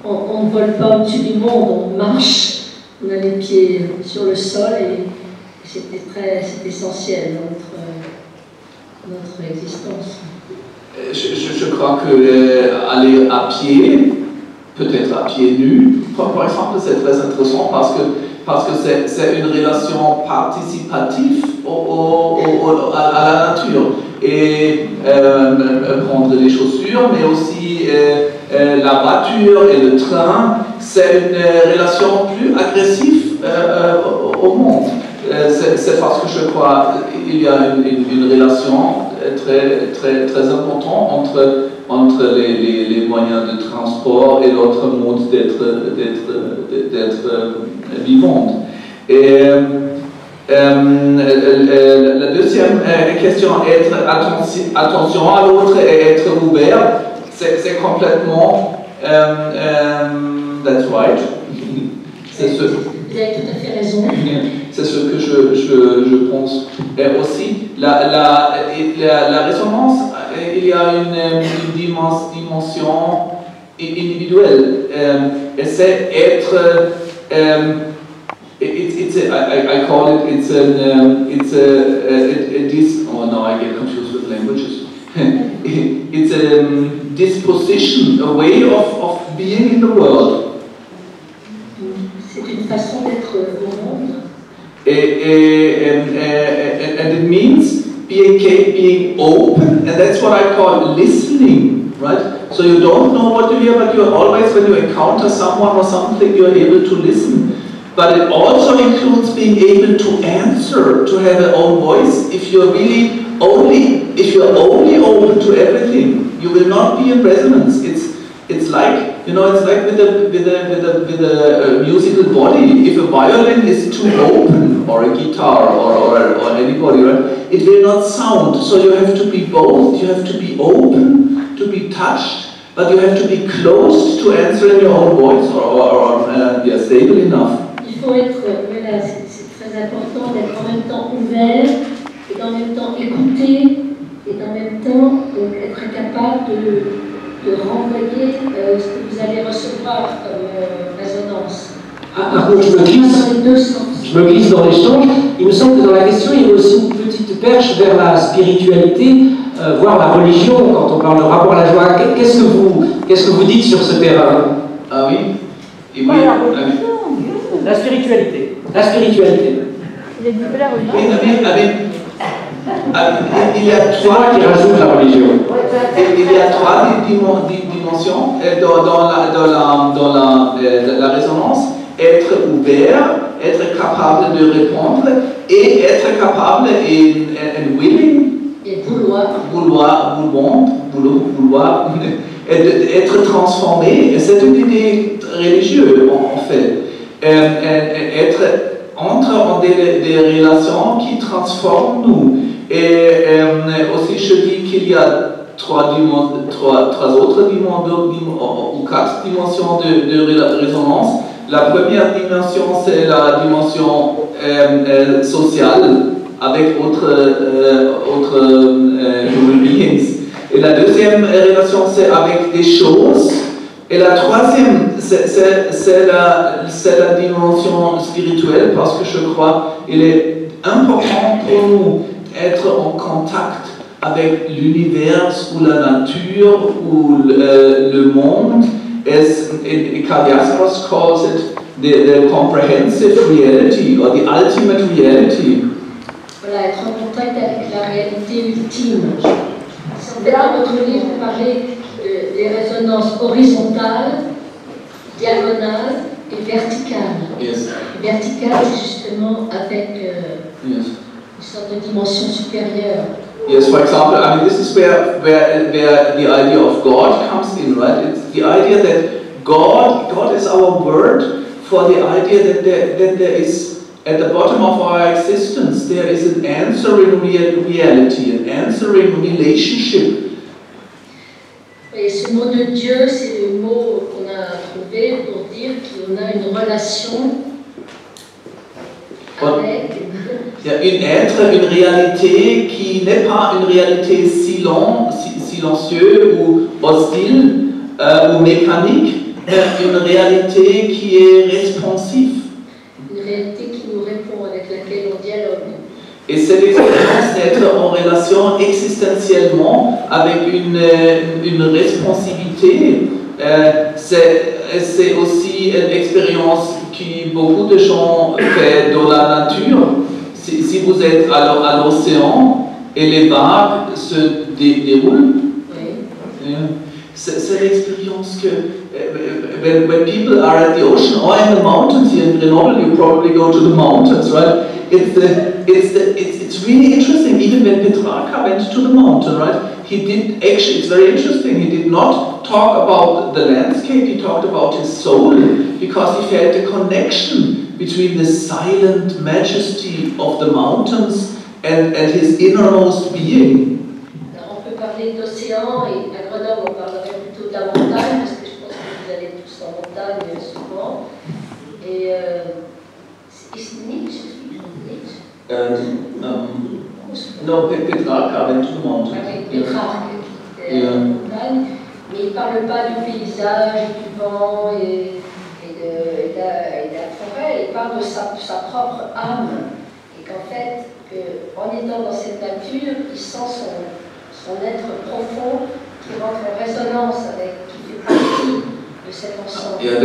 On ne vole pas au-dessus du monde, on marche. On a les pieds sur le sol et c'est essentiel dans notre existence. Je crois que aller à pied, peut-être à pieds nus, par exemple, c'est très intéressant parce que c'est une relation participative à la nature. Et prendre les chaussures, mais aussi la voiture et le train, c'est une relation plus agressive au monde. C'est parce que je crois qu'il y a une relation très importante entre les moyens de transport et notre mode d'être vivant. La deuxième question, être attention à l'autre et être ouvert, c'est complètement that's right. Vous avez tout à fait raison. C'est ce que je pense. Et aussi, la résonance, il y a une dimension individuelle. Et c'est être I call it. Oh no, I get confused with languages. It's a disposition, a way of being in the world. C'est une façon d'être au monde. And it means being open, and that's what I call listening, right? So you don't know what to hear, but you're always, when you encounter someone or something, you're able to listen. But it also includes being able to answer, to have an own voice. If you're only open to everything, you will not be in resonance. It's like, it's like with a musical body. If a violin is too open, or a guitar, or anybody, right, it will not sound. So you have to be both. You have to be open, to be touched, but you have to be closed to answer in your own voice, or stable enough. Il faut être, c'est très important d'être en même temps ouvert, et en même temps écouter, et en même temps être capable de renvoyer ce que vous allez recevoir comme résonance. Je me glisse dans l'échange. Il me semble que dans la question, il y a aussi une petite perche vers la spiritualité, voire la religion, quand on parle de rapport à la joie. Qu'est-ce que vous dites sur ce terrain? Ah oui. La spiritualité. La spiritualité. Il a dit la religion. Il y a trois qui rajoutent la religion. Il y a trois dimensions dans la résonance: être ouvert, être capable de répondre et être capable and willing. Et vouloir, être transformé. C'est une idée religieuse en fait. Être entre des relations qui transforment nous. Et aussi je dis qu'il y a trois autres ou quatre dimensions de résonance. La première dimension, c'est la dimension sociale avec autres human beings. Et la deuxième relation, c'est avec des choses. Et la troisième, c'est la dimension spirituelle, parce que je crois qu'il est important pour nous d'être en contact avec l'univers ou la nature ou le monde. Karl Jaspers calls it the comprehensive reality or the ultimate reality. Voilà, être en contact avec la réalité ultime. Dans votre livre, vous parlez des résonances horizontales, diagonales et verticales. Yes. Verticale, justement, avec une sorte de dimension supérieure. Yes, for example, I mean, this is where the idea of God comes in, right? It's the idea that God is our word for the idea that there is, at the bottom of our existence, there is an answering reality, an answering relationship. Et ce mot de Dieu, c'est le mot qu'on a trouvé pour dire qu'on a une relation avec... Il y a une être, une réalité qui n'est pas une réalité silencieuse ou hostile ou mécanique, mais une réalité qui est responsive. Une réalité qui nous répond, avec laquelle on dialogue. Et cette expérience d'être en relation existentiellement avec une responsivité, c'est aussi une expérience que beaucoup de gens font dans la nature. Si vous êtes à l'océan et les vagues se déroulent, c'est l'expérience que when people are at the ocean or in the mountains here in Grenoble, you probably go to the mountains, right? It's really interesting. Even when Petrarca went to the mountain, right? He did actually. It's very interesting. He did not talk about the landscape. He talked about his soul because he felt a connection between the silent majesty of the mountains and his innermost being. Alors on peut parler d'océan et à Grenoble on parlerait plutôt de la montagne parce que je pense que vous allez tous en montagne souvent. Et c'est Nietzsche. No, Petrarca went to the mountain. Petrarca qui était en montagne, mais il ne parle pas du paysage, du vent et de la forêt, il parle de sa propre âme. Et qu'en fait, en étant dans cette nature, il sent son être profond qui rentre en résonance avec, qui fait partie de cet ensemble. Yeah,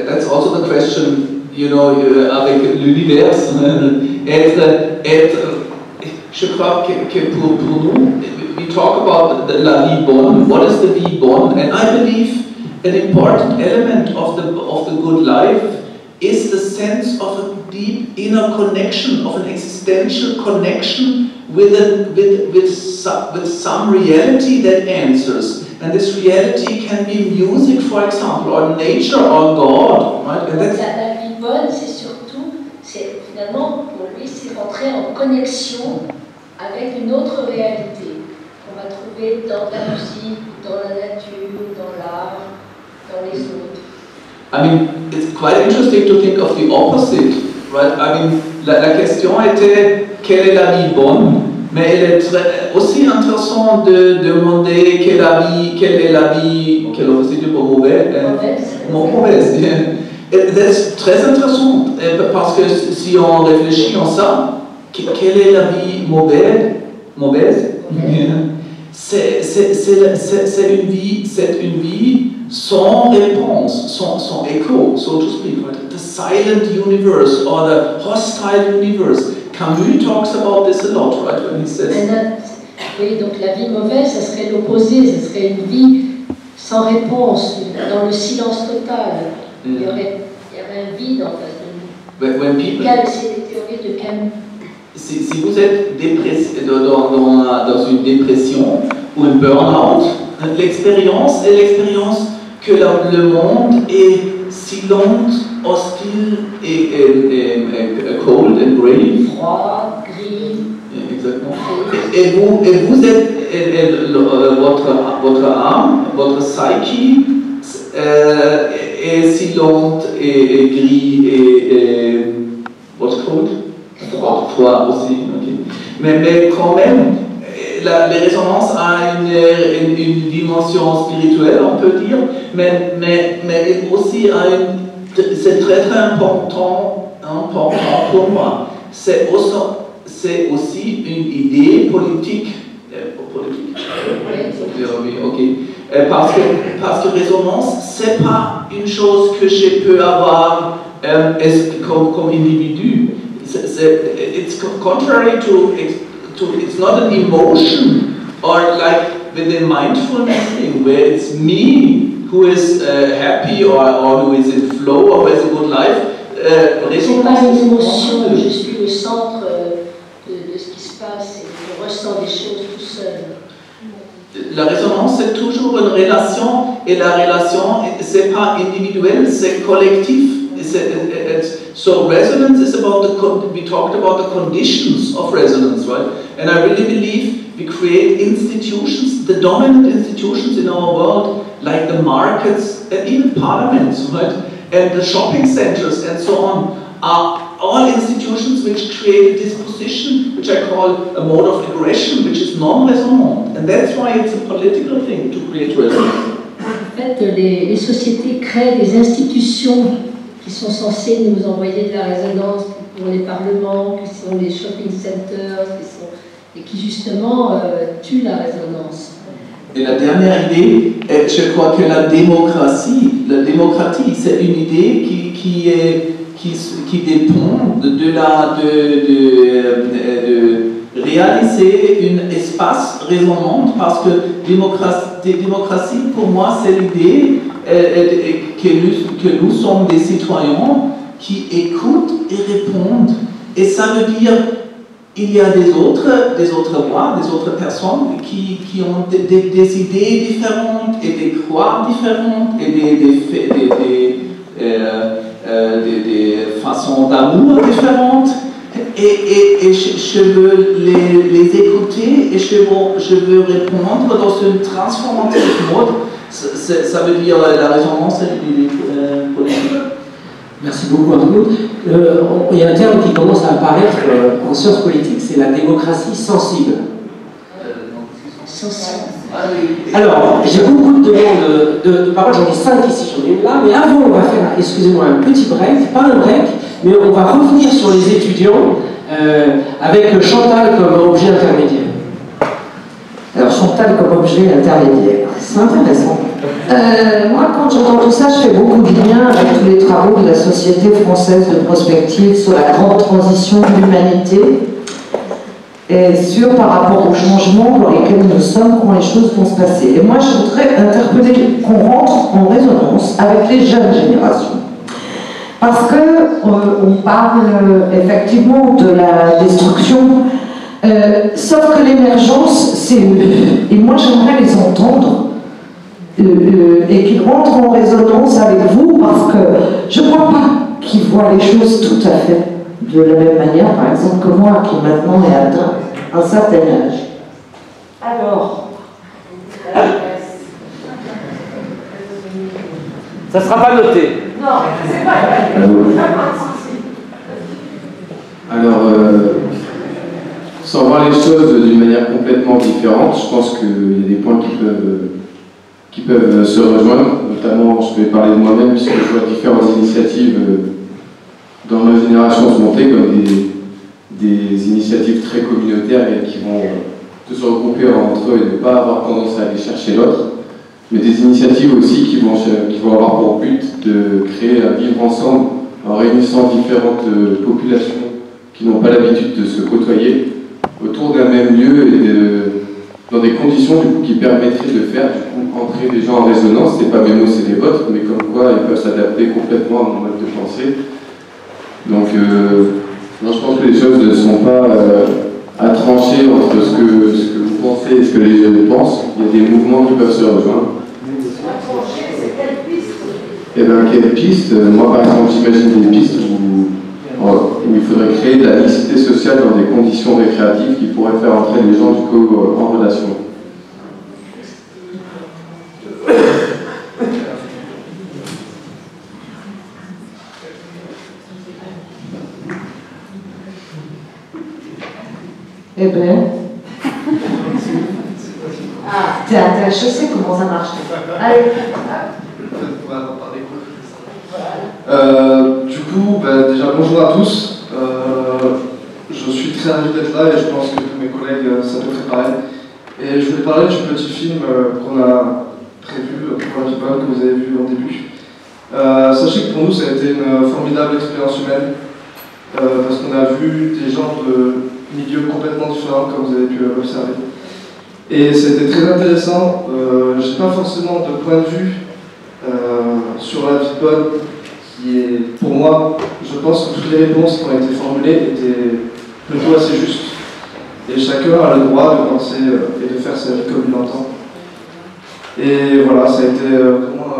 that's also the question, you know, avec l'univers. Je crois que pour nous, we talk about la vie bonne. What is the vie bonne? And I believe an important element of the good life is the sense of a deep inner connection, of an existential connection with some reality that answers. And this reality can be music, for example, or nature, or God, right? And that's la vie bonne, c'est surtout, finalement, pour lui, c'est rentrer en connexion avec une autre réalité qu'on va trouver dans la musique, dans la nature, dans l'art, dans les autres. I mean, it's quite interesting to think of the opposite, right? I mean, la question était quelle est la vie bonne, mais elle est aussi intéressant de demander quelle est la vie, quelle est mauvaise. C'est très intéressant parce que si on réfléchit en ça, quelle est la vie mauvaise? C'est une vie sans réponse, sans écho, so to speak, right? The silent universe or the hostile universe. Camus talks about this a lot, right? When he says. Oui, donc la vie mauvaise, ça serait l'opposé, ça serait une vie sans réponse, dans le silence total. Il y aurait un vide en face de nous. C'est les théories de Camus. Si vous êtes dans une dépression ou un burn-out, l'expérience est l'expérience que le monde est silent, hostile et cold and grey. Froid, gris. Exactement. Et vous êtes votre âme, votre psyche est silente et gris et what's cold? Froid aussi. Okay. Mais quand même, la résonance a une dimension spirituelle, on peut dire, mais aussi c'est très très important pour moi. C'est aussi une idée politique. Parce que résonance, c'est pas une chose que je peux avoir comme individu. It's contrary to it's not an emotion or like within mindfulness thing where it's me who is happy or who is in flow or who has a good life. C'est pas une émotion, je suis au centre de ce qui se passe et je ressens des choses tout seul. La résonance, c'est toujours une relation, et la relation, c'est pas individuel, c'est collectif. So resonance is about we talked about the conditions of resonance, right? And I really believe we create institutions, the dominant institutions in our world, like the markets and even parliaments, right? And the shopping centers and so on, are all institutions which create a disposition, which I call a mode of aggression, which is non-resonant. And that's why it's a political thing to create resonance. En fait, les sociétés créent des institutions qui sont censées nous envoyer de la résonance pour les parlements, qui sont les shopping centers, et qui justement tuent la résonance. Et la dernière idée, je crois que la démocratie, c'est une idée qui dépend de réaliser un espace résonant, parce que démocratie pour moi c'est l'idée que nous sommes des citoyens qui écoutent et répondent. Et ça veut dire il y a des autres voix, des autres personnes qui ont des idées différentes et des croix différentes et des façons d'amour différentes. Et je veux les écouter et je veux répondre dans une transformative mode. Ça veut dire la résonance et politique. Merci beaucoup, Arnaud. Il y a un terme qui commence à apparaître en sciences politiques, c'est la démocratie sensible. Alors, j'ai beaucoup de demandes de parole, j'en ai 5 ici, j'en ai une là, mais avant, on va faire, excusez-moi, un petit break, pas un break, mais on va revenir sur les étudiants avec Chantal comme objet intermédiaire. Alors, Chantal comme objet intermédiaire, c'est intéressant. Moi, quand j'entends tout ça, je fais beaucoup de liens avec tous les travaux de la Société française de prospective sur la grande transition de l'humanité et par rapport aux changements dans lesquels nous sommes quand les choses vont se passer. Et moi, je voudrais interpeller qu'on rentre en résonance avec les jeunes générations. Parce qu'on parle effectivement de la destruction, sauf que l'émergence, c'est eux. Et moi, j'aimerais les entendre et qu'ils rentrent en résonance avec vous, parce que je ne crois pas qu'ils voient les choses tout à fait de la même manière, par exemple, que moi, qui maintenant ai atteint un certain âge. Alors, ça ne sera pas noté. Non, c'est pas Alors, sans voir les choses d'une manière complètement différente, je pense qu'il y a des points qui peuvent se rejoindre. Notamment, je vais parler de moi-même, puisque je vois différentes initiatives dans ma génération se monter, comme des initiatives très communautaires et qui vont se regrouper entre eux et ne pas avoir tendance à aller chercher l'autre. Mais des initiatives aussi qui vont avoir pour but de créer un vivre ensemble en réunissant différentes populations qui n'ont pas l'habitude de se côtoyer autour d'un même lieu et dans des conditions du coup, qui permettraient de faire entrer les gens en résonance. C'est pas mes mots, c'est les vôtres, mais comme quoi ils peuvent s'adapter complètement à mon mode de pensée. Donc non, je pense que les choses ne sont pas à trancher entre ce que vous pensez et ce que les jeunes pensent. Il y a des mouvements qui peuvent se rejoindre. Et bien, quelle piste? Moi, par exemple, j'imagine des pistes où il faudrait créer de la mixité sociale dans des conditions récréatives qui pourraient faire entrer les gens du coup en relation. Eh bien, Je sais comment ça marche. Allez. Du coup, déjà bonjour à tous. Je suis très ravi d'être là et je pense que tous mes collègues ça peut préparer. Et je voulais parler du petit film qu'on a prévu pour la People, que vous avez vu en début. Sachez que pour nous ça a été une formidable expérience humaine parce qu'on a vu des gens de milieux complètement différents comme vous avez pu l'observer. Et c'était très intéressant. J'ai pas forcément de point de vue sur la People qui est, pour moi, je pense que toutes les réponses qui ont été formulées étaient plutôt assez justes. Et chacun a le droit de penser et de faire sa vie comme il l'entend. Et voilà, ça a été vraiment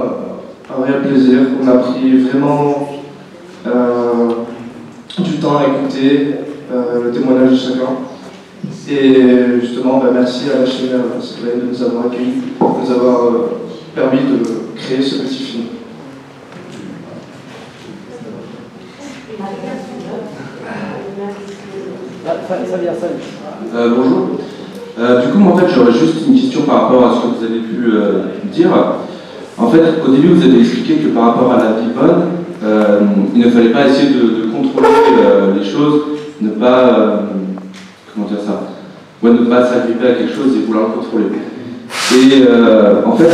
un réel plaisir. On a pris vraiment du temps à écouter le témoignage de chacun. Et justement, merci à la chaîne citoyenne de nous avoir accueillis, de nous avoir permis de créer ce petit film. Bonjour. Du coup, moi, en fait, j'aurais juste une question par rapport à ce que vous avez pu dire. En fait, au début, vous avez expliqué que par rapport à la People, il ne fallait pas essayer de contrôler les choses, ne pas... comment dire ça? Ouais, ne pas s'agripper à quelque chose et vouloir le contrôler. Et en fait,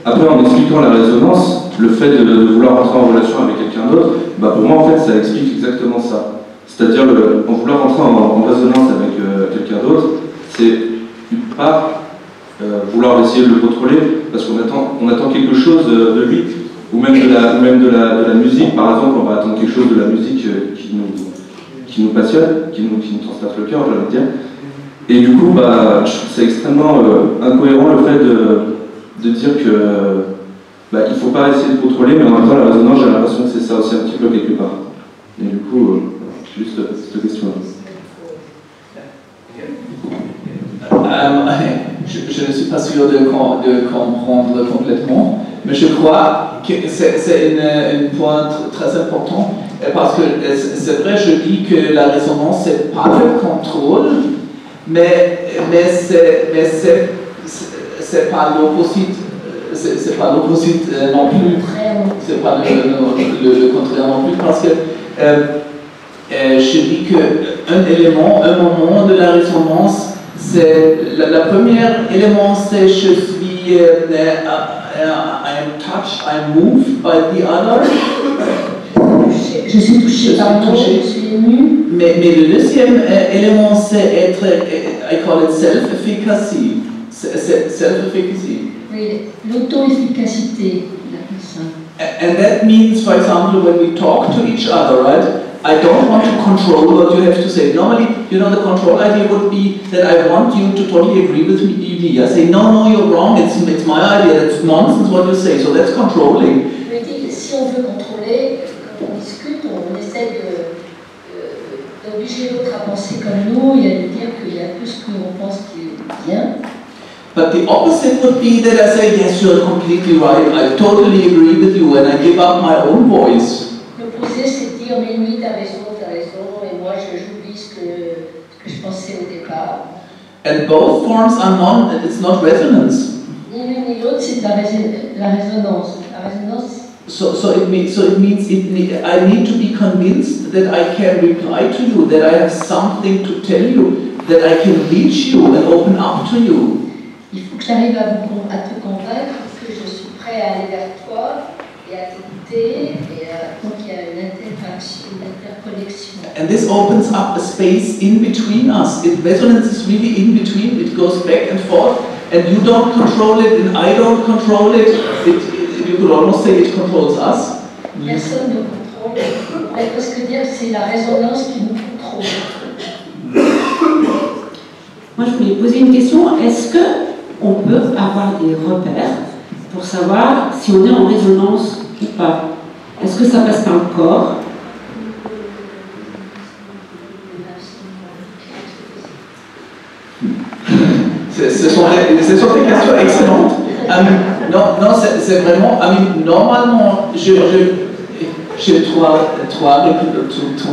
après, en expliquant la résonance, le fait de vouloir rentrer en relation avec quelqu'un d'autre, pour moi, en fait, ça explique exactement ça. C'est-à-dire, en vouloir rentrer en résonance avec quelqu'un d'autre, c'est une part vouloir essayer de le contrôler parce qu'on attend quelque chose de lui, ou même de la musique. Par exemple, on va attendre quelque chose de la musique qui nous passionne, qui nous transperce le cœur, j'ai envie de dire. Et du coup, je trouve c'est extrêmement incohérent le fait de dire que il ne faut pas essayer de contrôler, mais en même temps, la résonance, j'ai l'impression que c'est ça aussi un petit peu quelque part. Et du coup, juste cette question-là. Je ne suis pas sûr de comprendre complètement, mais je crois que c'est un point très important, parce que c'est vrai, je dis que la résonance, c'est pas le contrôle, mais c'est pas l'opposite. C'est pas l'opposite non plus. C'est pas le contraire non plus, parce que je dis qu'un élément, un moment de la résonance, c'est le premier élément, c'est je suis I'm touched, I'm moved by the other. Je suis touché par l'autre, je suis ému. Mais le deuxième élément, c'est être, I call it self-efficacy. Self-efficacy. Oui, l'auto-efficacité, il appelle ça. And that means, for example, when we talk to each other, right? I don't want to control what you have to say. Normally, the control idea would be that I want you to totally agree with me. I say, no, you're wrong, it's my idea, that's nonsense what you say, so that's controlling. Je me dis, si on veut contrôler, quand on discute, on essaie d'obliger l'autre à penser comme nous et à lui dire qu'il y a tout ce qu'on pense qui est bien. But the opposite would be that I say, yes, you're completely right, I totally agree with you, and I give up my own voice. L'opposé, c'est de dire, mais oui, t'as raison, et moi j'oublie ce que je pensais au départ. And both forms are it's not resonance. Ni l'une ni l'autre, c'est la résonance. La résonance. So it means I need to be convinced that I can reply to you, that I have something to tell you, that I can reach you and open up to you. Il faut que j'arrive à te convaincre que je suis prêt à aller vers toi et à t'écouter, et donc il y a une interaction, une interconnexion. And this opens up a space in between us. Resonance is really in between. It goes back and forth, and you don't control it, and I don't control it. You could almost say it controls us. Personne ne contrôle. On pourrait presque dire que c'est la résonance qui nous contrôle. Moi, je voulais poser une question. Est-ce qu'on peut avoir des repères pour savoir si on est en résonance ou pas? Est-ce que ça passe par le corps? Ce sont des questions excellentes. Non, c'est vraiment. Normalement, je j'ai trois réponses.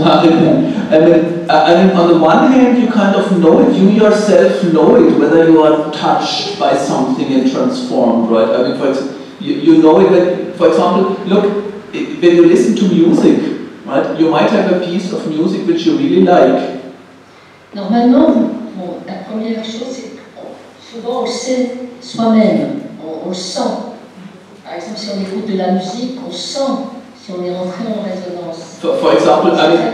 I mean, on the one hand, you kind of know it, you yourself know it, whether you are touched by something and transformed, right? I mean, you know it when, for example, look, when you listen to music, right, you might have a piece of music which you really like. Normalement, bon, la première chose, c'est que souvent on le sait soi-même, on le sent. Par exemple, si on écoute de la musique, on sent si on est rentré en résonance. For example, I mean,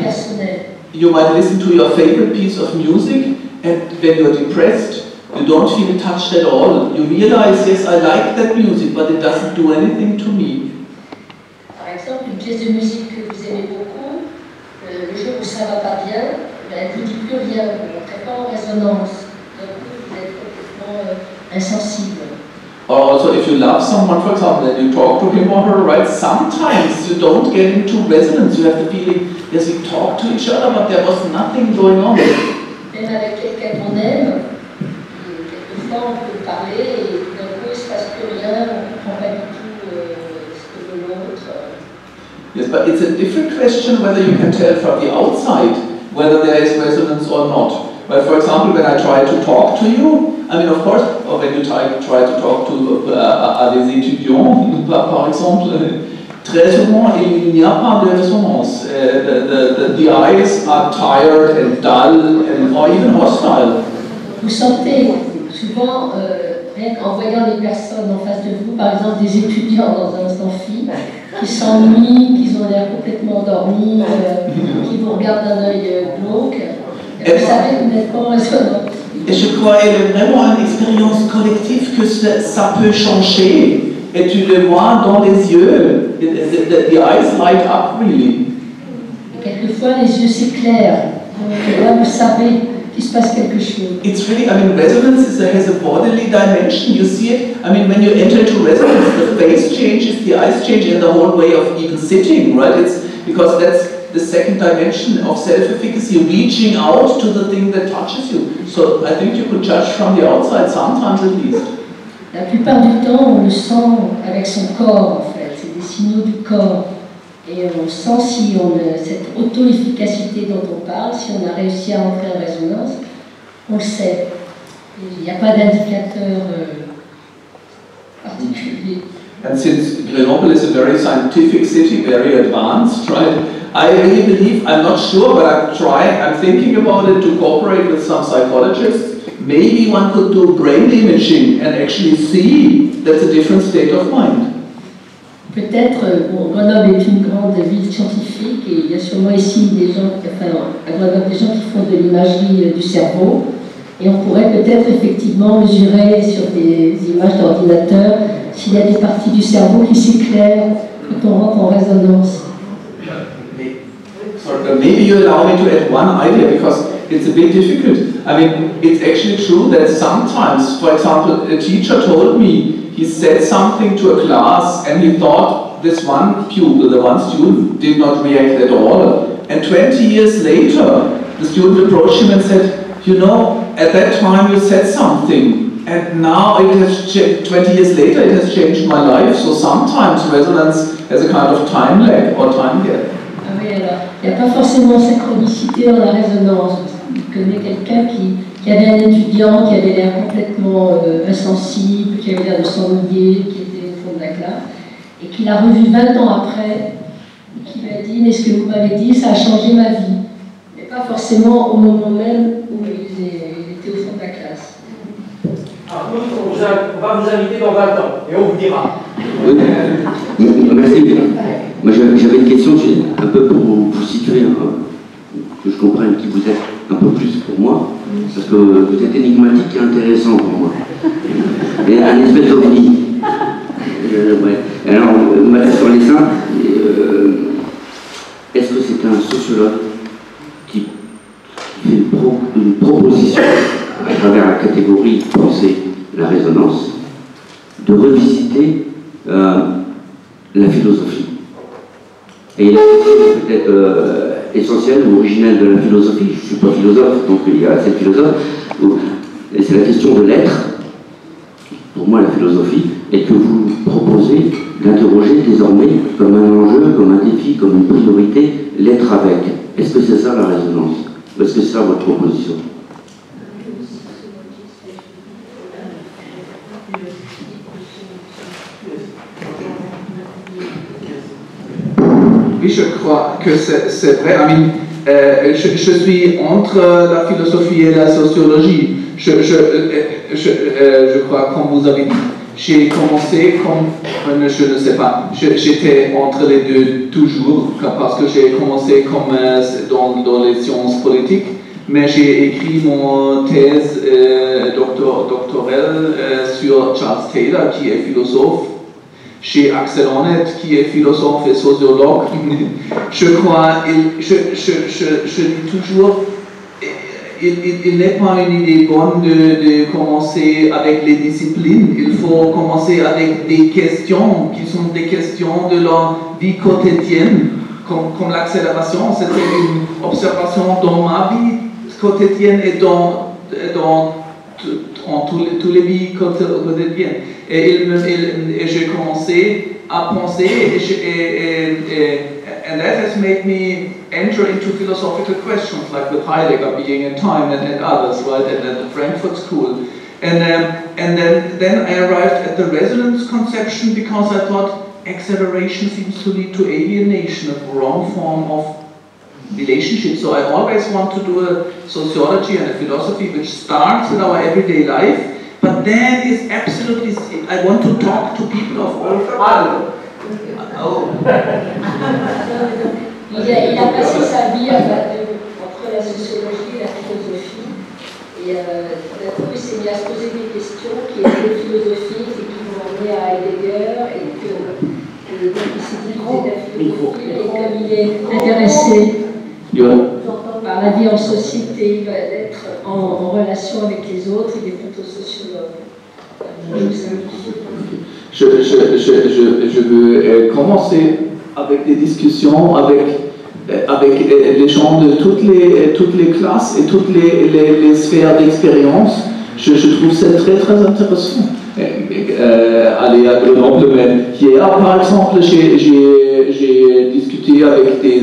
you might listen to your favorite piece of music, and when you're depressed, you don't feel touched at all. You realize, yes, I like that music, but it doesn't do anything to me. Par exemple, une pièce de musique que vous aimez beaucoup, le jour où ça va pas bien, elle ne vous dit plus rien, vous n'entrez pas en résonance. Donc vous êtes complètement insensible. Or also, if you love someone, for example, and you talk to him or her, right, sometimes you don't get into resonance. You have the feeling, yes, we talk to each other, but there was nothing going on. Même avec quelqu'un qu'on aime, quelquefois on peut parler et d'un coup il ne se passe plus rien, on ne comprend pas du tout ce que veut l'autre. Yes, but it's a different question whether you can tell from the outside whether there is resonance or not. But for example, when I try to talk to you, I mean, of course, or when you try to talk to à des étudiants, par exemple, très souvent, il n'y a pas de résonance. The eyes are tired and dull and or even hostile. Vous sentez souvent, rien qu'en voyant les personnes en face de vous, par exemple des étudiants dans un amphi, qui s'ennuient, qui ont l'air complètement endormis, qui vous regardent d'un œil glauque, et vous savez que vous n'êtes pas en résonance. Et je crois qu'il y a vraiment une expérience collective que ça peut changer. Et tu le vois dans les yeux. The eyes light up really. Et quelquefois les yeux s'éclairent. Et là vous savez qu'il se passe quelque chose. It's really, I mean, resonance has a bodily dimension. You see it. I mean, when you enter into resonance, the face changes, the eyes change, and the whole way of even sitting, right? It's because that's the second dimension of self-efficacy, reaching out to the thing that touches you. So I think you could judge from the outside, sometimes at least. La plupart du temps, on le sent avec son corps, en fait. C'est des signaux du corps. Et on sent si on a cette auto-efficacité dont on parle, si on a réussi à entrer en résonance, on le sait. Il n'y a pas d'indicateur particulier. And since Grenoble is a very scientific city, very advanced, right? I really believe, I'm not sure, but I'm thinking about it to cooperate with some psychologists. Maybe one could do brain imaging and actually see that's a different state of mind. Peut-être, bon, Grenoble est une grande ville scientifique et il y a sûrement ici des gens, enfin, à Grenoble, des gens qui font de l'imagerie du cerveau et on pourrait peut-être effectivement mesurer sur des images d'ordinateur s'il y a des parties du cerveau qui s'éclairent quand on rentre en résonance. Maybe you allow me to add one idea because it's a bit difficult. I mean, it's actually true that sometimes, for example, a teacher told me he said something to a class and he thought this one pupil, the one student, did not react at all. And 20 years later, the student approached him and said, you know, at that time you said something and now it has 20 years later it has changed my life. So sometimes resonance has a kind of time lag or time gap. Oui, alors, il n'y a pas forcément synchronicité dans la résonance. Je connais quelqu'un qui avait un étudiant qui avait l'air complètement insensible, qui avait l'air de s'ennuyer, qui était au fond de la classe, et qui l'a revu 20 ans après, et qui lui a dit « Mais ce que vous m'avez dit, ça a changé ma vie. » Mais pas forcément au moment même où il était au fond de la classe. Alors, on va vous inviter dans 20 ans, et on vous dira. Merci. Moi j'avais une question, un peu pour vous situer, que je comprenne qui vous êtes un peu plus pour moi, parce que vous êtes énigmatique et intéressant pour moi. Et un espèce d'ovni. Ouais. Alors, sur les seins, est-ce que c'est un sociologue qui fait une proposition à travers la catégorie pensée, la résonance, de revisiter la philosophie? Et la question peut-être essentielle ou originelle de la philosophie, je ne suis pas philosophe, donc il y a cette philosophe, et c'est la question de l'être, pour moi la philosophie, et que vous proposez d'interroger désormais comme un enjeu, comme un défi, comme une proposition. Oui, je crois que c'est vrai. Je suis entre la philosophie et la sociologie. Je crois, comme vous avez dit, j'ai commencé comme, je ne sais pas, j'étais entre les deux toujours, parce que j'ai commencé comme dans les sciences politiques, mais j'ai écrit mon thèse doctorale sur Charles Taylor, qui est philosophe, chez Axel Honneth, qui est philosophe et sociologue. Je crois, je dis toujours, il n'est pas une idée bonne de commencer avec les disciplines. Il faut commencer avec des questions qui sont des questions de la vie quotidienne, comme l'accélération. C'était une observation dans ma vie quotidienne et dans tous les vies quotidiennes. Et j'ai commencé à penser, and that has made me enter into philosophical questions like with Heidegger, Being and Time, and others, right, and at the Frankfurt School. And then I arrived at the resonance conception because I thought acceleration seems to lead to alienation, a wrong form of relationship. So I always want to do a sociology and a philosophy which starts with our everyday life, but then is absolutely, I want to talk to people of all colors. Il a passé sa vie entre la sociologie et la philosophie. Et d'un coup, il s'est mis à se poser des questions qui étaient philosophiques et qui vont emmener à Heidegger. Et donc il s'est dit que c'était la philosophie. Et comme il est intéressé par la vie en société, il va être en relation avec les autres, il est plutôt sociologue. Je veux commencer avec des discussions avec les gens de toutes les classes et toutes les sphères d'expérience. Je trouve ça très très intéressant. Aller à Grenoble, mais hier par exemple j'ai discuté avec des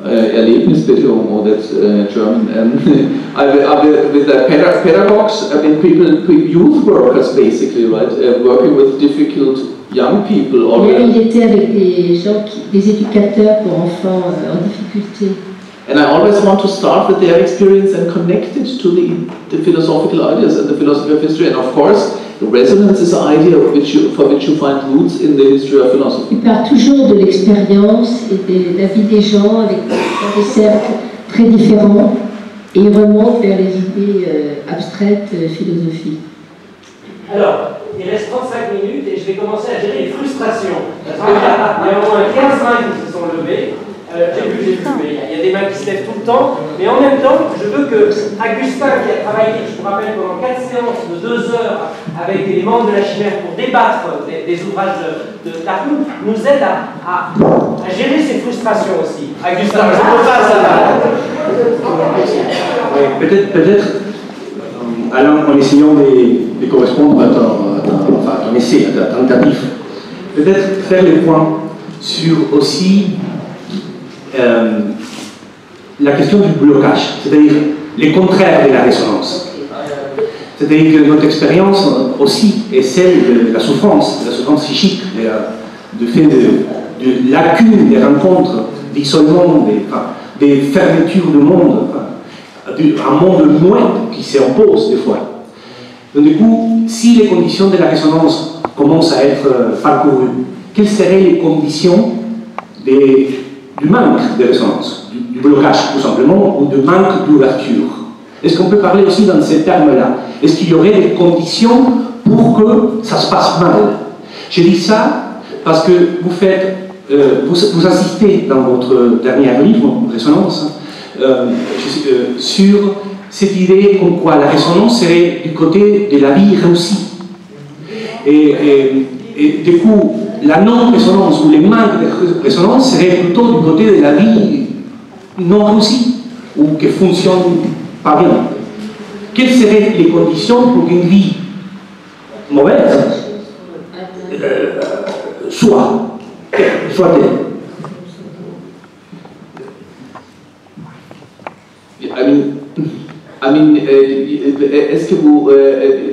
Erlebnisbetreuung, that's German, with pedagogues, people, youth workers basically, right, working with difficult young people. Il était avec des gens, des éducateurs pour enfants en difficulté. And I always want to start with their experience and connect it to the philosophical ideas and the philosophy of history. And of course, the resonance is an idea for which you find roots in the history of philosophy. Il part toujours de l'expérience et de la vie des gens avec des cercles très différents et il remonte vers les idées abstraites philosophiques. Alors, il reste 35 minutes et je vais commencer à gérer les frustrations. Il y a au moins 15 mains qui se sont levées. J'ai vu, mais il y a des mains qui se lèvent tout le temps. Mais en même temps, je veux que Augustin, qui a travaillé, je vous rappelle, pendant 4 séances de 2 heures avec les membres de la Chimère pour débattre des ouvrages de Tarnout, nous aide à gérer ces frustrations aussi. Augustin, je peux pas ça. Peut-être, Alain, en essayant de correspondre à ton essai, à ta tentative, peut-être faire les points sur aussi la question du blocage, c'est-à-dire les contraires de la résonance. C'est-à-dire que notre expérience aussi est celle de la souffrance psychique, du fait de lacunes des rencontres, d'isolement, des fermetures du monde, un monde loin qui s'impose des fois. Donc du coup, si les conditions de la résonance commencent à être parcourues, quelles seraient les conditions du manque de résonance, du blocage tout simplement, ou du manque d'ouverture? Est-ce qu'on peut parler aussi dans ces termes-là? Est-ce qu'il y aurait des conditions pour que ça se passe mal? Je dis ça parce que vous assistez dans votre dernier livre, Résonance, sur cette idée comme quoi la résonance serait du côté de la vie réussie. Et du coup, la non-résonance ou les manques de résonance seraient plutôt du côté de la vie non réussie ou qui ne fonctionne pas bien. Quelles seraient les conditions pour qu'une vie mauvaise soit-elle? est-ce que vous,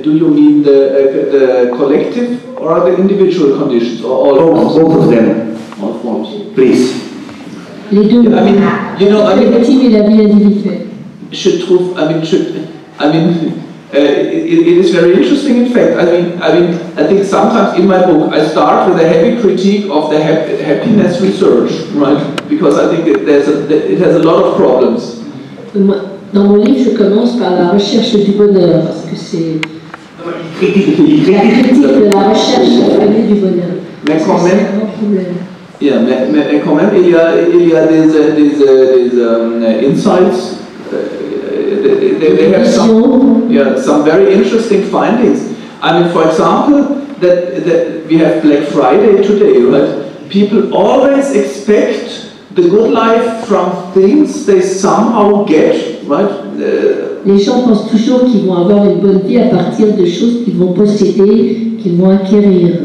do you mean the collective or the individual conditions, or all both of them? All forms. Please. Les deux. I mean, you know, la vie collective et la vie individuelle. It is very interesting. In fact, I think sometimes in my book I start with a heavy critique of the happiness research, right? Because I think it has a lot of problems. Dans mon livre, je commence par la recherche du bonheur, parce que c'est la critique de la recherche du bonheur. Mais quand même, c'est un grand problème. Yeah, mais quand même, il y a des insights. They have some very interesting findings. I mean, for example, that we have Black Friday today, right? People always expect the good life from things they somehow get, right? Les gens pensent toujours qu'ils vont avoir une bonne vie à partir de choses qu'ils vont posséder, qu'ils vont acquérir.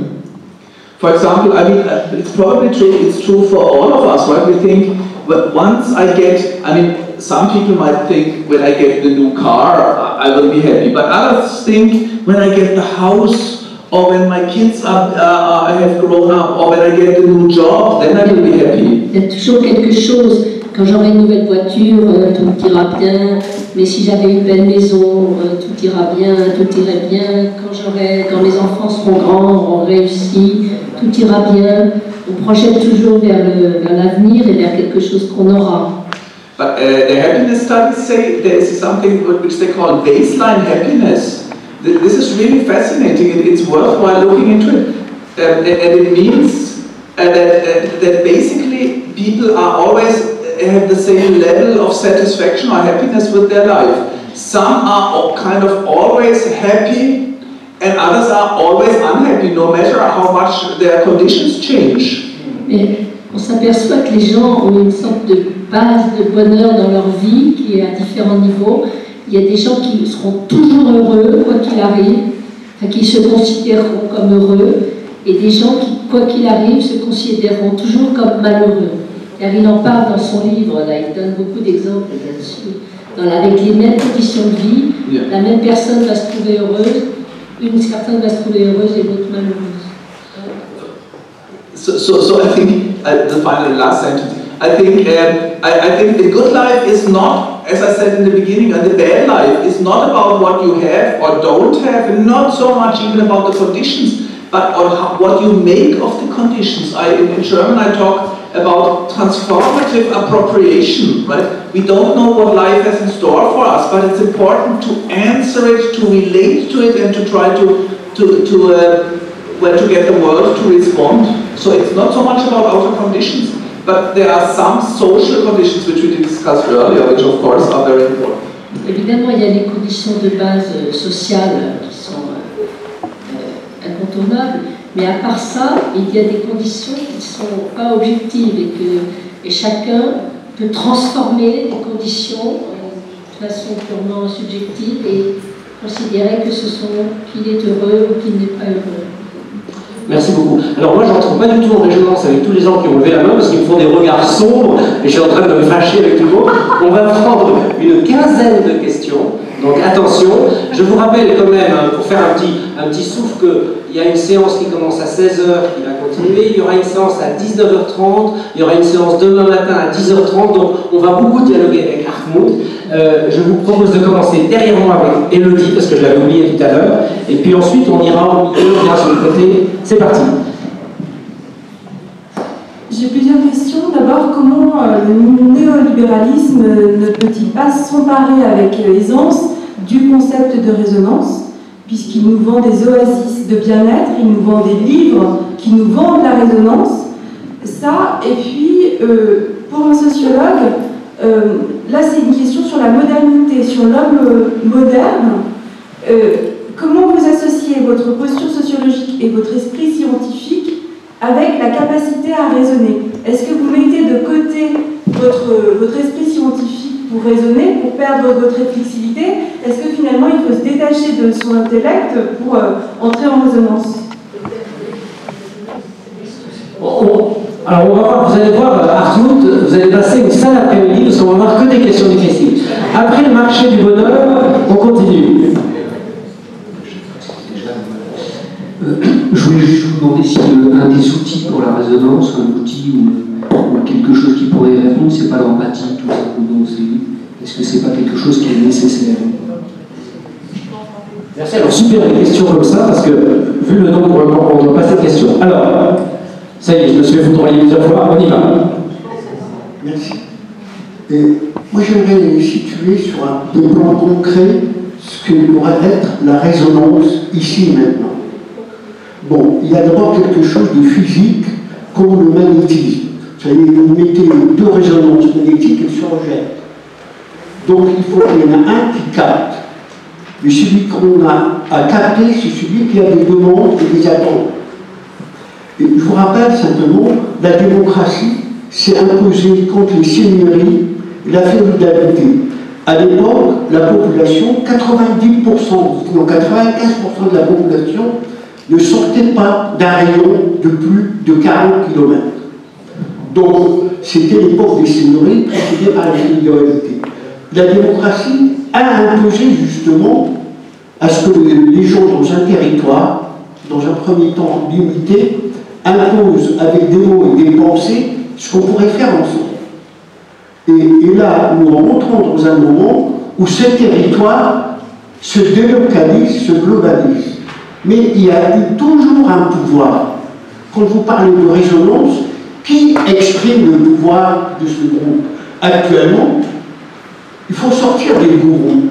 For example, I mean, it's probably true, it's true for all of us, right? We think, but once I get, I mean, some people might think when I get the new car, I will be happy. But others think when I get the house, or when my kids have grown up, or when I get the new job, then I will be happy. Il y a toujours quelque chose. Quand j'aurai une nouvelle voiture, tout ira bien. Mais si j'avais une belle maison, tout ira bien, tout irait bien. Quand mes enfants seront grands, auront réussi, tout ira bien. On projette toujours vers l'avenir et vers quelque chose qu'on aura. But the happiness studies say there is something which they call baseline happiness. This is really fascinating. It's worthwhile looking into it. And it means that basically people are always have the same level of satisfaction or happiness with their life. Some are kind of always happy, and others are always unhappy, no matter how much their conditions change. Mais on s'aperçoit que les gens ont une sorte de base de bonheur dans leur vie qui est à différents niveaux. Il y a des gens qui seront toujours heureux, quoi qu'il arrive, qui se considéreront comme heureux, et des gens qui, quoi qu'il arrive, se considéreront toujours comme malheureux. Car il en parle dans son livre, là, il donne beaucoup d'exemples là-dessus. Avec les mêmes conditions de vie, la même personne va se trouver heureuse, une certaine va se trouver heureuse et l'autre malheureuse. So I think, the final last sentence, I think the good life is not, as I said in the beginning, and the bad life is not about what you have or don't have, and not so much even about the conditions, but on what you make of the conditions. In German I talk about transformative appropriation, right? We don't know what life has in store for us, but it's important to answer it, to relate to it, and to try to get the world to respond. So it's not so much about outer conditions, but there are some social conditions which we discussed earlier, which of course are very important. Évidemment, il y a les conditions de base sociales qui sont incontournables, mais à part ça, il y a des conditions qui ne sont pas objectives et chacun peut transformer les conditions de façon purement subjective et considérer que qu'il est heureux ou qu'il n'est pas heureux. Merci beaucoup. Alors moi, je ne retrouve pas du tout en résonance avec tous les gens qui ont levé la main parce qu'ils me font des regards sombres et je suis en train de me fâcher avec tout le monde. On va prendre une quinzaine de questions. Donc attention, je vous rappelle quand même, pour faire un petit souffle, qu'il y a une séance qui commence à 16h qui va continuer, il y aura une séance à 19h30, il y aura une séance demain matin à 10h30, donc on va beaucoup dialoguer avec Hartmut. Je vous propose de commencer derrière moi avec Elodie, parce que je l'avais oublié tout à l'heure, et puis ensuite on ira au milieu, on ira sur le côté. C'est parti. J'ai plusieurs questions. D'abord, comment le néolibéralisme ne peut-il pas s'emparer avec aisance du concept de résonance, puisqu'il nous vend des oasis de bien-être, il nous vend des livres qui nous vendent la résonance. Ça, et puis, pour un sociologue, là c'est une question sur la modernité, sur l'homme moderne. Comment vous associez votre posture sociologique et votre esprit scientifique avec la capacité à raisonner? Est-ce que vous mettez de côté votre esprit scientifique pour raisonner, pour perdre votre réflexivité? Est-ce que finalement il faut se détacher de son intellect pour entrer en résonance? Alors on va voir, vous allez voir, Hartmut, vous allez passé une sale après-midi parce qu'on va voir que des questions difficiles. Après le marché du bonheur, on continue. Je voulais juste vous demander si un des outils pour la résonance, un outil ou quelque chose qui pourrait y répondre, c'est pas l'empathie, tout simplement. Est-ce que c'est pas quelque chose qui est nécessaire? Merci. Alors, super les questions comme ça, parce que vu le nombre, on ne doit pas cette question. Alors, ça y est, je me suis fait foudroyer plusieurs fois, on y va. Merci. Et moi, j'aimerais me situer sur des plans concrets ce que pourrait être la résonance ici et maintenant. Bon, il y a d'abord quelque chose de physique comme le magnétisme. Vous savez, vous mettez deux résonances magnétiques, elles se rejettent. Donc il faut qu'il y en ait un qui capte. Mais celui qu'on a à capter, c'est celui qui a des demandes et des attentes. Et je vous rappelle simplement, la démocratie s'est imposée contre les seigneuries et la féodalité. À l'époque, la population, 90%, non 95% de la population ne sortait pas d'un rayon de plus de 40 km. Donc, c'était l'époque des seigneuries précédée par la féodalité. La démocratie a imposé justement à ce que les gens dans un territoire, dans un premier temps limité, imposent avec des mots et des pensées ce qu'on pourrait faire ensemble. Et là, nous rentrons dans un moment où ce territoire se délocalise, se globalise. Mais il y a eu toujours un pouvoir. Quand vous parlez de résonance, qui exprime le pouvoir de ce groupe? Actuellement, il faut sortir des gourous.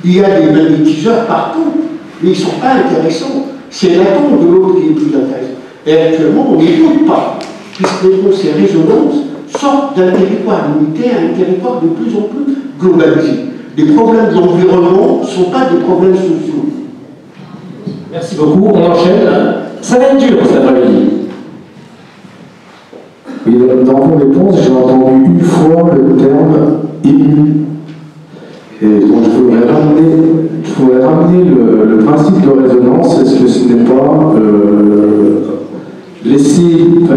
Il y a des magnétiseurs partout, mais ils ne sont pas intéressants. C'est l'atome de l'autre qui est plus intéressant. Et actuellement, on n'écoute pas, puisque ces résonances sortent d'un territoire limité à un territoire de plus en plus globalisé. Les problèmes de l'environnement ne sont pas des problèmes sociaux. Merci beaucoup, on enchaîne. Ça va être dur cet après-midi. Oui, dans vos réponses, j'ai entendu une fois le terme élu. Et donc, je voudrais ramener le principe de résonance. Est-ce que ce n'est pas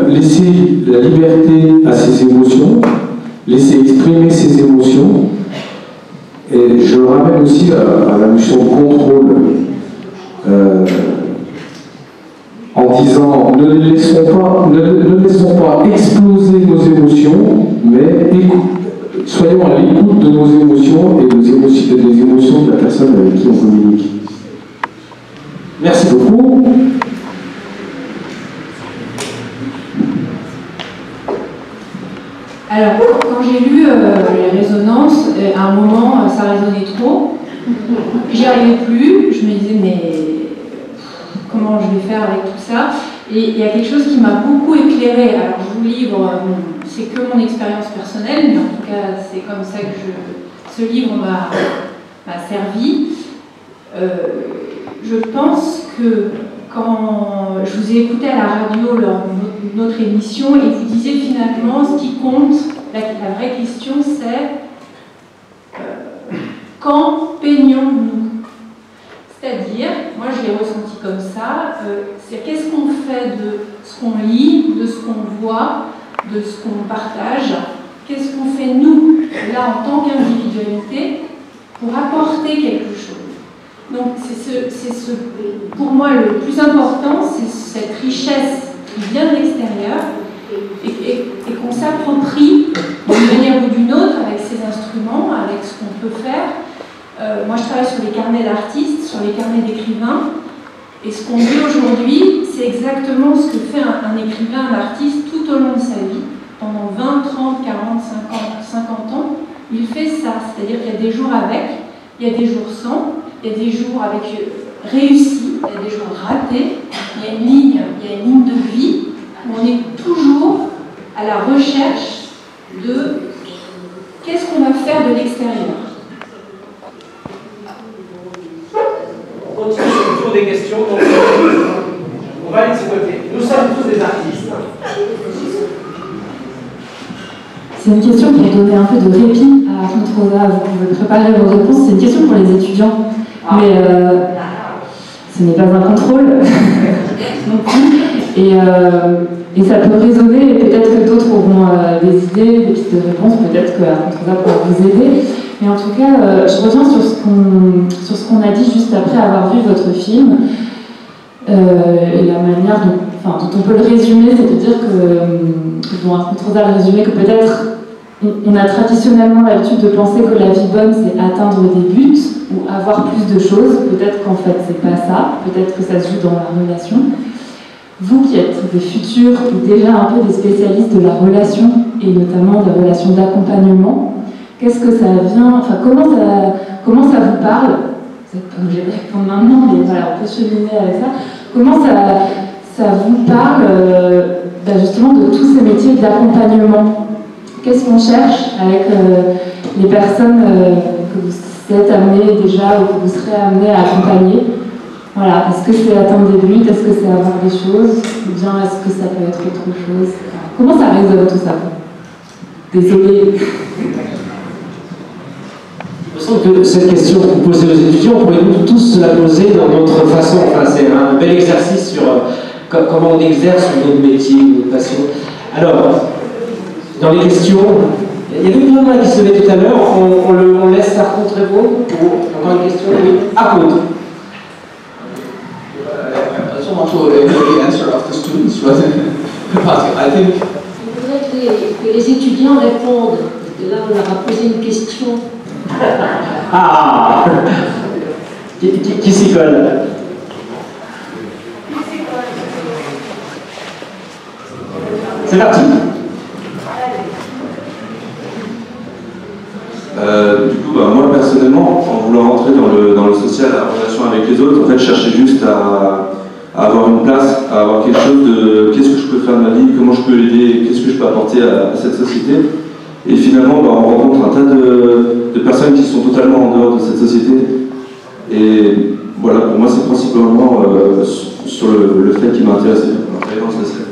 laisser la liberté à ses émotions, laisser exprimer ses émotions, et je le ramène aussi à la notion de contrôle, en disant ne laissons pas exploser nos émotions, mais soyons à l'écoute de nos émotions et des émotions de la personne avec qui on communique. Merci beaucoup. Alors, quand j'ai lu les résonances, à un moment, ça résonnait trop. J'y arrivais plus. Je me disais, mais comment je vais faire avec tout ça? Et il y a quelque chose qui m'a beaucoup éclairée. Alors, je vous livre, c'est que mon expérience personnelle, mais en tout cas, c'est comme ça que ce livre m'a servi. Je pense que quand je vous ai écouté à la radio lors d'une autre émission, et vous disiez finalement, ce qui compte, la vraie question, c'est quand peignons-nous? C'est-à-dire, moi je l'ai ressenti comme ça, c'est qu'est-ce qu'on fait de ce qu'on lit, de ce qu'on voit, de ce qu'on partage, qu'est-ce qu'on fait nous, là en tant qu'individualité, pour apporter quelque chose. Donc pour moi le plus important, c'est cette richesse qui vient de l'extérieur et qu'on s'approprie d'une manière ou d'une autre avec ses instruments, avec ce qu'on peut faire. Moi je travaille sur les carnets d'artistes, sur les carnets d'écrivains, et ce qu'on dit aujourd'hui, c'est exactement ce que fait un écrivain, un artiste tout au long de sa vie, pendant 20, 30, 40, 50 ans, il fait ça, c'est-à-dire qu'il y a des jours avec, il y a des jours sans, il y a des jours avec réussi, il y a des jours ratés, il y a une ligne de vie où on est toujours à la recherche de qu'est-ce qu'on va faire de l'extérieur. On continue sur le tour des questions, donc on va aller de ce côté. Nous sommes tous des artistes. C'est une question pour donner un peu de répit à Controsa, vous pouvez préparer vos réponses. C'est une question pour les étudiants, mais ce n'est pas un contrôle non plus. Et ça peut résonner, et peut-être que d'autres auront des idées, des pistes de réponse, peut-être que Controsa pourra vous aider. Mais en tout cas, je reviens sur ce qu'on a dit juste après avoir vu votre film, et la manière dont on peut le résumer, c'est-à-dire que, bon, Controsa le résumé, que peut-être on a traditionnellement l'habitude de penser que la vie bonne, c'est atteindre des buts ou avoir plus de choses. Peut-être qu'en fait, c'est pas ça. Peut-être que ça se joue dans la relation. Vous qui êtes des futurs ou déjà un peu des spécialistes de la relation, et notamment de la relation d'accompagnement, qu'est-ce que ça vient, enfin comment ça vous parle? Vous n'êtes pas obligé de répondre maintenant, mais voilà, on peut cheminer avec ça. Comment ça vous parle justement de tous ces métiers d'accompagnement? Qu'est-ce qu'on cherche avec les personnes que vous êtes amenés déjà ou que vous serez amenés à accompagner? Voilà, est-ce que c'est atteindre des buts, est-ce que c'est avoir des choses, ou bien est-ce que ça peut être autre chose? Comment ça résonne tout ça? Désolée. Il me semble que cette question que vous posez aux étudiants, on pourrait nous tous la poser dans notre façon. Enfin, c'est un bel exercice sur comment on exerce notre métier, notre passion. Alors, dans les questions, il y avait une main qui se levait tout à l'heure, on laisse ça répondre ou encore une question? Ah, Claude. I don't want to hear the answer of the students, but I think. Je voudrais que les étudiants répondent, parce que là on leur a posé une question. Ah, qui s'y colle? C'est parti. Du coup, moi personnellement, en voulant rentrer dans le social, la relation avec les autres, en fait, je cherchais juste à avoir une place, à avoir quelque chose de qu'est-ce que je peux faire de ma vie, comment je peux l'aider, qu'est-ce que je peux apporter à cette société. Et finalement, on rencontre un tas de personnes qui sont totalement en dehors de cette société. Et voilà, pour moi, c'est principalement sur le fait qui m'a intéressé dans le social.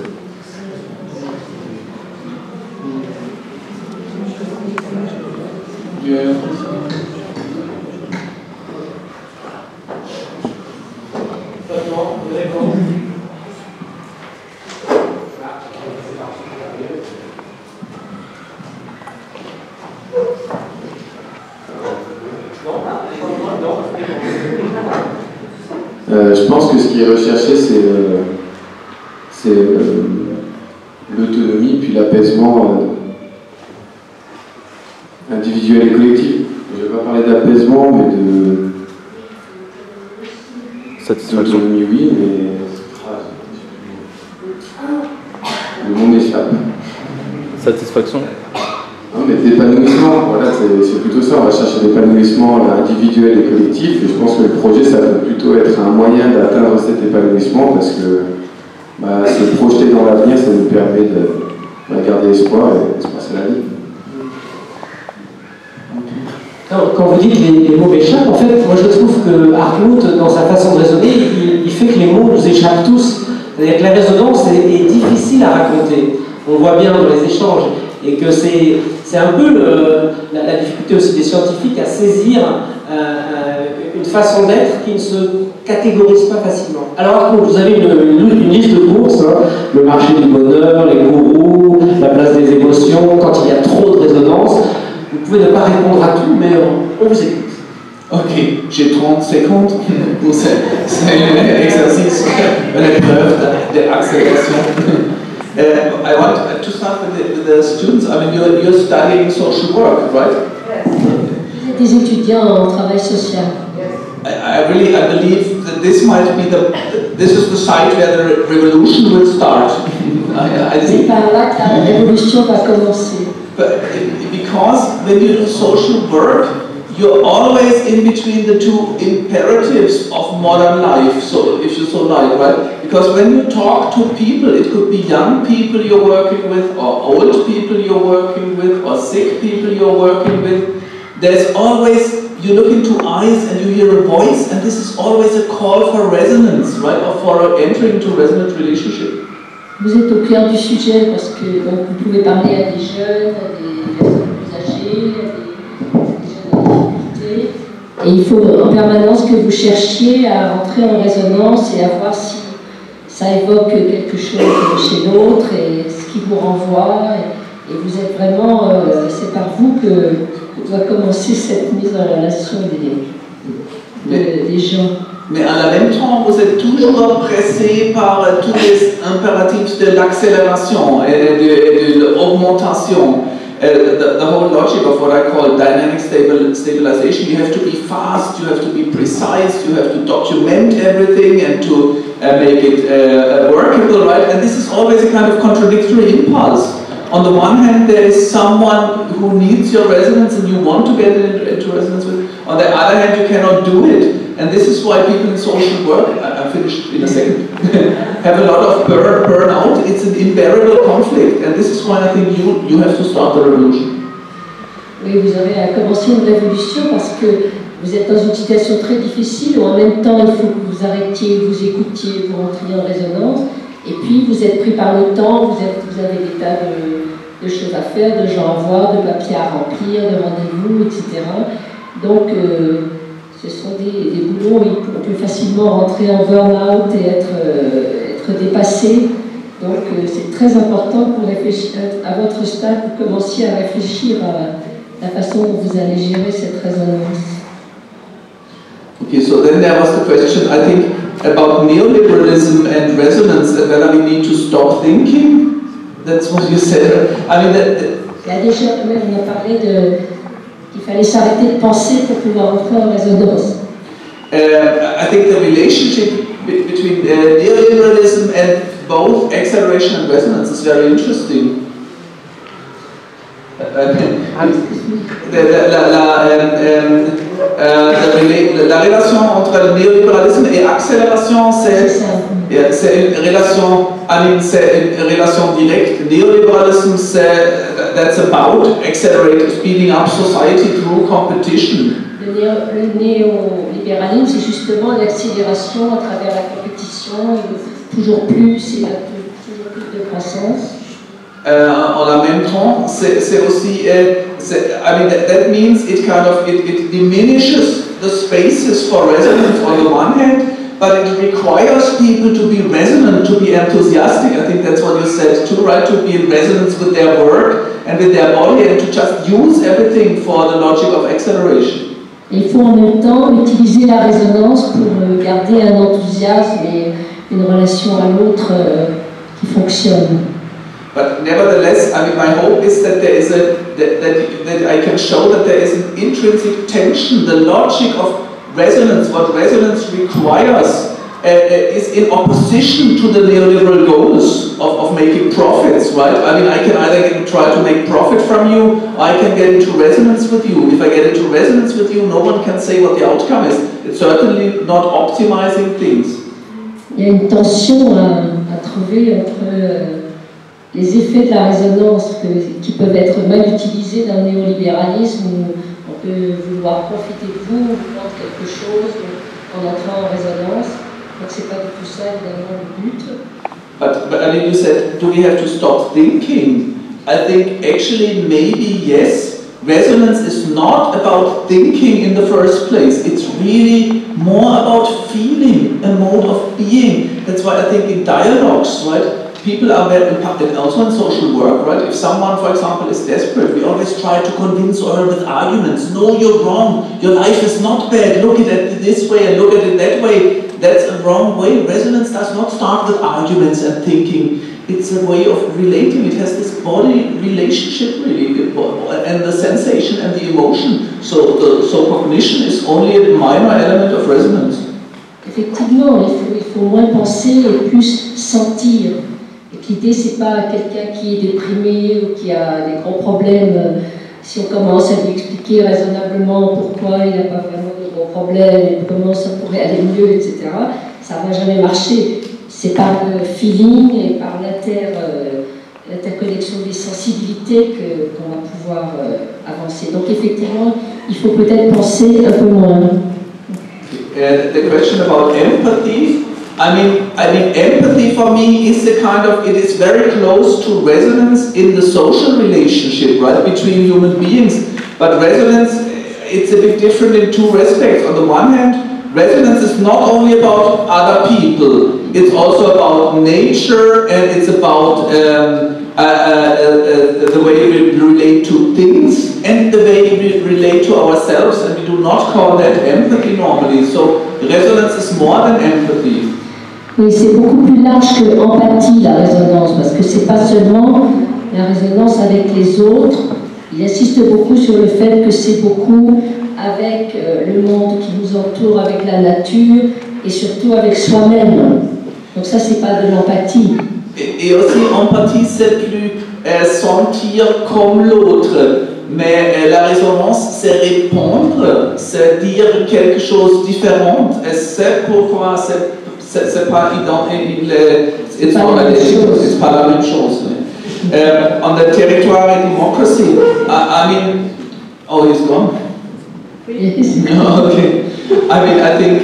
Je pense que ce qui est recherché, c'est l'autonomie, puis l'apaisement individuel et collectif. Je ne vais pas parler d'apaisement, mais de satisfaction. Autonomie, oui, mais le monde échappe. Satisfaction. Non, mais d'épanouissement, voilà, c'est plutôt ça. On va chercher l'épanouissement individuel et collectif. Et je pense que le projet, ça peut plutôt être un moyen d'atteindre cet épanouissement parce que se projeter dans l'avenir, ça nous permet de garder espoir et se passer la vie. Quand vous dites les mots m'échappent, en fait, moi je trouve que Hartmut, dans sa façon de raisonner, il fait que les mots nous échappent tous. C'est-à-dire que la résonance est difficile à raconter. On voit bien dans les échanges. Et que c'est un peu la difficulté aussi des scientifiques à saisir une façon d'être qui ne se catégorise pas facilement. Alors, vous avez une liste de courses, hein, le marché du bonheur, les gourous, la place des émotions, quand il y a trop de résonance. Vous pouvez ne pas répondre à tout, mais on vous écoute. Ok, j'ai 30 secondes pour cet exercice, l'épreuve d'accélération. I want to start with the students. I mean, you're studying social work, right? Yes. Vous êtes des étudiants en travail social. I believe that this might be this is the site where the revolution will start. C'est par là que la révolution va commencer. But because when you do social work, you're always in between the two imperatives of modern life, so if you so like, right? Because when you talk to people, it could be young people you're working with, or old people you're working with, or sick people you're working with. There's always, you look into eyes and you hear a voice, and this is always a call for resonance, right? Or for entering into resonant relationship. Vous êtes au cœur du sujet parce que vous pouvez parler à des jeunes, à des personnes plus âgées, à des jeunes en difficulté. Et il faut en permanence que vous cherchiez à entrer en résonance et à voir si ça évoque quelque chose chez l'autre et ce qui vous renvoie. Et vous êtes vraiment, c'est par vous que doit commencer cette mise en relation des gens. Mais en même temps, vous êtes toujours pressé par tous les impératifs de l'accélération et de l'augmentation. The whole logic of what I call dynamic stabilization, you have to be fast, you have to be precise, you have to document everything and to make it workable, right? And this is always a kind of contradictory impulse. On the one hand, there is someone who needs your resonance and you want to get into resonance with. On the other hand, you cannot do it. And this is why people in social work, I'm finished in a second, have a lot of burnout. It's an invariable conflict. And this is why I think you have to start the revolution. Oui, vous avez commencé une révolution parce que vous êtes dans une situation très difficile où en même temps il faut que vous arrêtiez, vous écoutiez pour entrer en résonance. Et puis vous êtes pris par le temps, vous avez des tas de choses à faire, de gens à voir, de papiers à remplir, de rendez-vous, etc. Donc ce sont des boulots où on peut facilement rentrer en burn-out et être dépassé. Donc c'est très important pour réfléchir, à votre stade, vous commenciez à réfléchir à la façon dont vous allez gérer cette résonance. Okay, so then there was the question, I think, about neoliberalism and resonance, and whether we need to stop thinking. That's what you said. I mean, Il y a déjà, on a parlé qu'il fallait s'arrêter de penser pour pouvoir entrer en résonance. I think the relationship between neoliberalism and both acceleration and resonance is very interesting. La relation entre le néolibéralisme et accélération, c'est une relation, c'est une relation directe. Néolibéralisme, that's about speeding up society through competition. Le néolibéralisme, c'est justement l'accélération à travers la compétition, toujours plus et toujours plus de croissance. En même temps, c'est aussi, I mean, that means it diminishes the spaces for resonance on the one hand, but it requires people to be resonant, to be enthusiastic. I think that's what you said too, right? To be in resonance with their work and with their body and to just use everything for the logic of acceleration. Il faut en même temps utiliser la résonance pour garder un enthousiasme et une relation à l'autre qui fonctionne. But nevertheless, I mean, my hope is that there is that I can show that there is an intrinsic tension. The logic of resonance, what resonance requires, is in opposition to the neoliberal goals of making profits, right? I mean, I can either try to make profit from you, or I can get into resonance with you. If I get into resonance with you, no one can say what the outcome is. It's certainly not optimizing things. Il y a une tension à trouver entre les effets de la résonance qui peuvent être mal utilisés dans le néolibéralisme où on peut vouloir profiter de vous, vendre quelque chose en entrant en résonance. Donc c'est pas du tout ça évidemment le but. But I mean, you said, do we have to stop thinking? I think actually maybe yes. Resonance is not about thinking in the first place. It's really more about feeling, a mode of being. That's why I think in dialogues, right? People are very impacted also in social work, right? If someone, for example, is desperate, we always try to convince her with arguments. No, you're wrong. Your life is not bad. Look at it this way and look at it that way. That's a wrong way. Resonance does not start with arguments and thinking. It's a way of relating. It has this body relationship really, and the sensation and the emotion. So cognition is only a minor element of resonance. Effectivement, il faut moins penser et plus sentir. L'idée, c'est pas quelqu'un qui est déprimé ou qui a des gros problèmes. Si on commence à lui expliquer raisonnablement pourquoi il n'a pas vraiment de gros problèmes et comment ça pourrait aller mieux, etc., ça ne va jamais marcher. C'est par le feeling et par l'interconnexion des sensibilités qu'on va pouvoir avancer. Donc effectivement, il faut peut-être penser un peu moins. The question about empathy. I mean, empathy for me is it is very close to resonance in the social relationship, right, between human beings. But resonance, it's a bit different in two respects. On the one hand, resonance is not only about other people. it's also about nature, and it's about the way we relate to things and the way we relate to ourselves, and we do not call that empathy normally. So resonance is more than empathy. Oui, c'est beaucoup plus large que empathie, la résonance, parce que c'est pas seulement la résonance avec les autres. Il insiste beaucoup sur le fait que c'est beaucoup avec le monde qui nous entoure, avec la nature et surtout avec soi-même. Donc ça, c'est pas de l'empathie. Et aussi, empathie, c'est plus sentir comme l'autre. Mais la résonance, c'est répondre, c'est dire quelque chose de différent. Et c'est pourquoi c'est pas c'est pas la même chose. On the territoire et démocratie, I mean, oh, he's gone? Yes. Okay. I mean, I think...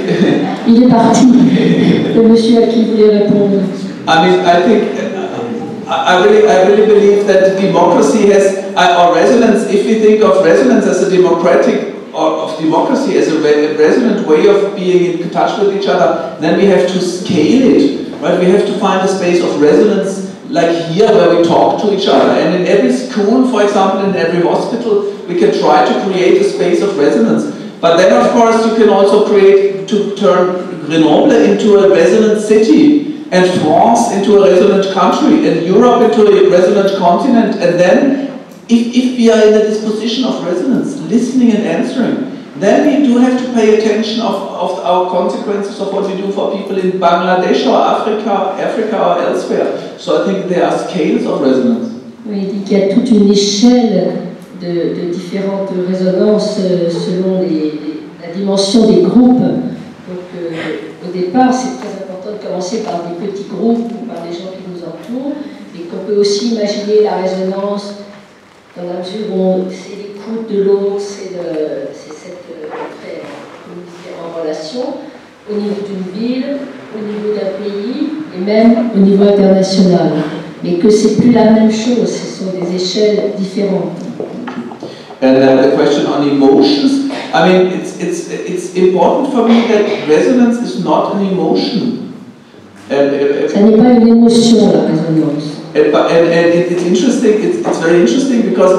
Il est parti, le monsieur à qui vous voulez répondre. I mean, I think, I really believe that democracy has, or resonance, if we think of resonance as a democratic, or of democracy as a resonant way of being in touch with each other, then we have to scale it, right? We have to find a space of resonance, like here where we talk to each other. And in every school, for example, in every hospital, we can try to create a space of resonance. But then, of course, you can also turn Grenoble into a resonant city, and France into a resonant country, and Europe into a resonant continent. And then, if we are in a disposition of resonance, listening and answering, then we do have to pay attention of our consequences of what we do for people in Bangladesh or Africa or elsewhere. So I think there are scales of resonance. Oui, il dit qu'il y a toute une échelle de différentes résonances selon la dimension des groupes. Donc au départ, c'est très important de commencer par des petits groupes ou par les gens qui nous entourent, et qu'on peut aussi imaginer la résonance dans la mesure où c'est l'écoute de l'autre, c'est cette entrée en relation au niveau d'une ville, au niveau d'un pays et même au niveau international. Mais que c'est plus la même chose, ce sont des échelles différentes. And the question on emotions, I mean, it's important for me that resonance is not an emotion. Ça n'est pas une émotion, la résonance. And it's interesting, it's very interesting because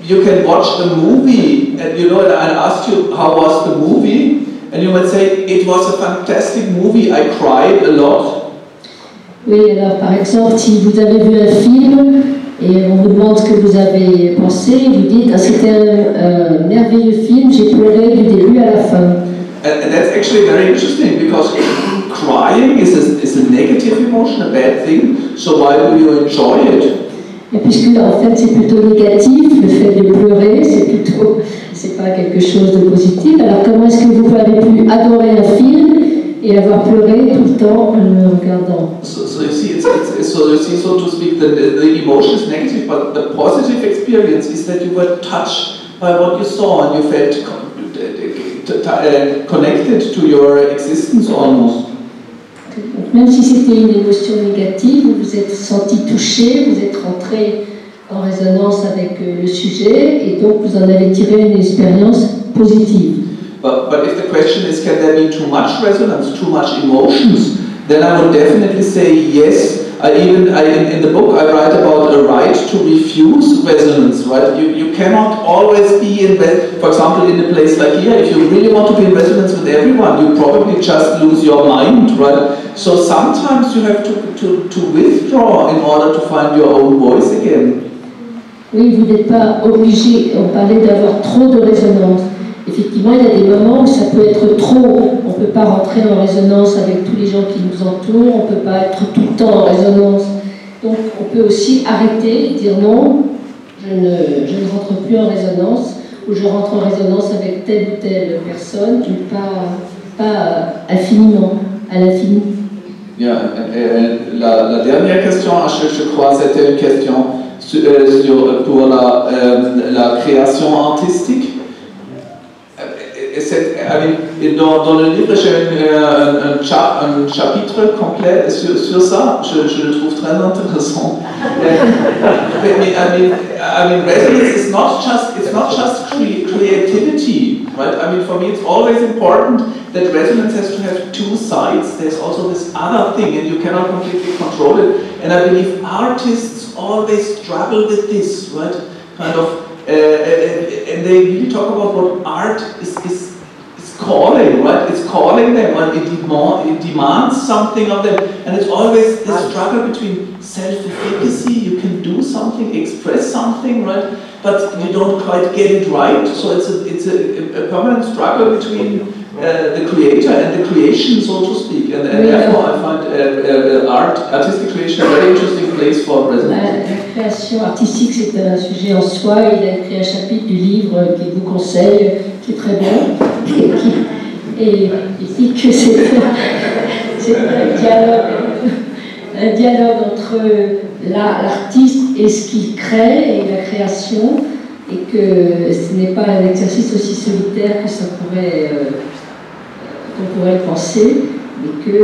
you can watch a movie and I asked you how was the movie, and you might say it was a fantastic movie, I cried a lot. Oui, alors par exemple, si vous avez vu un film et on vous demande ce que vous avez pensé, vous dites c'était un merveilleux film, j'ai pleuré du début à la fin. And that's actually very interesting because crying is a negative emotion, a bad thing. So why do you enjoy it? Et puisque en fait c'est plutôt négatif, le fait de pleurer, c'est pas quelque chose de positif. Alors comment est-ce que vous avez pu adorer un film et avoir pleuré tout le temps en le regardant? So you see, so to speak, the emotion is negative, but the positive experience is that you were touched by what you saw and you felt connected to your existence almost. Même si c'était une émotion négative, vous vous êtes senti touché, vous êtes rentré en résonance avec le sujet et donc vous en avez tiré une expérience positive. But if the question is, can there be too much resonance, too much emotions, then I would definitely say yes. In the book I write about a right to refuse resonance, right? You cannot always be in, for example, in a place like here, if you really want to be in resonance with everyone, you probably just lose your mind, right? So sometimes you have to withdraw in order to find your own voice again. Oui, vous n'êtes pas obligé, on parlait d'avoir trop de résonance. Effectivement, il y a des moments où ça peut être trop. On ne peut pas rentrer en résonance avec tous les gens qui nous entourent, on ne peut pas être tout le temps en résonance. Donc on peut aussi arrêter et dire non, je ne rentre plus en résonance, ou je rentre en résonance avec telle ou telle personne, mais pas infiniment, à l'infini. Yeah, la dernière question, je crois, c'était une question pour la création artistique. Dans le livre, j'ai un chapitre complet sur ça. Je le trouve très intéressant. I mean, resonance is not just creativity, right? I mean, for me, it's always important that resonance has to have two sides. There's also this other thing, and you cannot completely control it. And I believe artists always struggle with this, right? Kind of, and they really talk about what art is calling, right? It's calling them, and it demands something of them, and it's always this struggle between self-efficacy. You can do something, express something, right? But you don't quite get it right. So it's a permanent struggle between the creator and the creation, so to speak. And therefore, I find artistic creation a very interesting place for resonance. La création artistique, c'est un sujet en soi. Il a écrit un chapitre du livre qu'il vous conseille, qui est très bon. Et il dit que c'est un dialogue entre l'artiste et ce qu'il crée et la création, et que ce n'est pas un exercice aussi solitaire que ça pourrait, qu'on pourrait le penser, mais que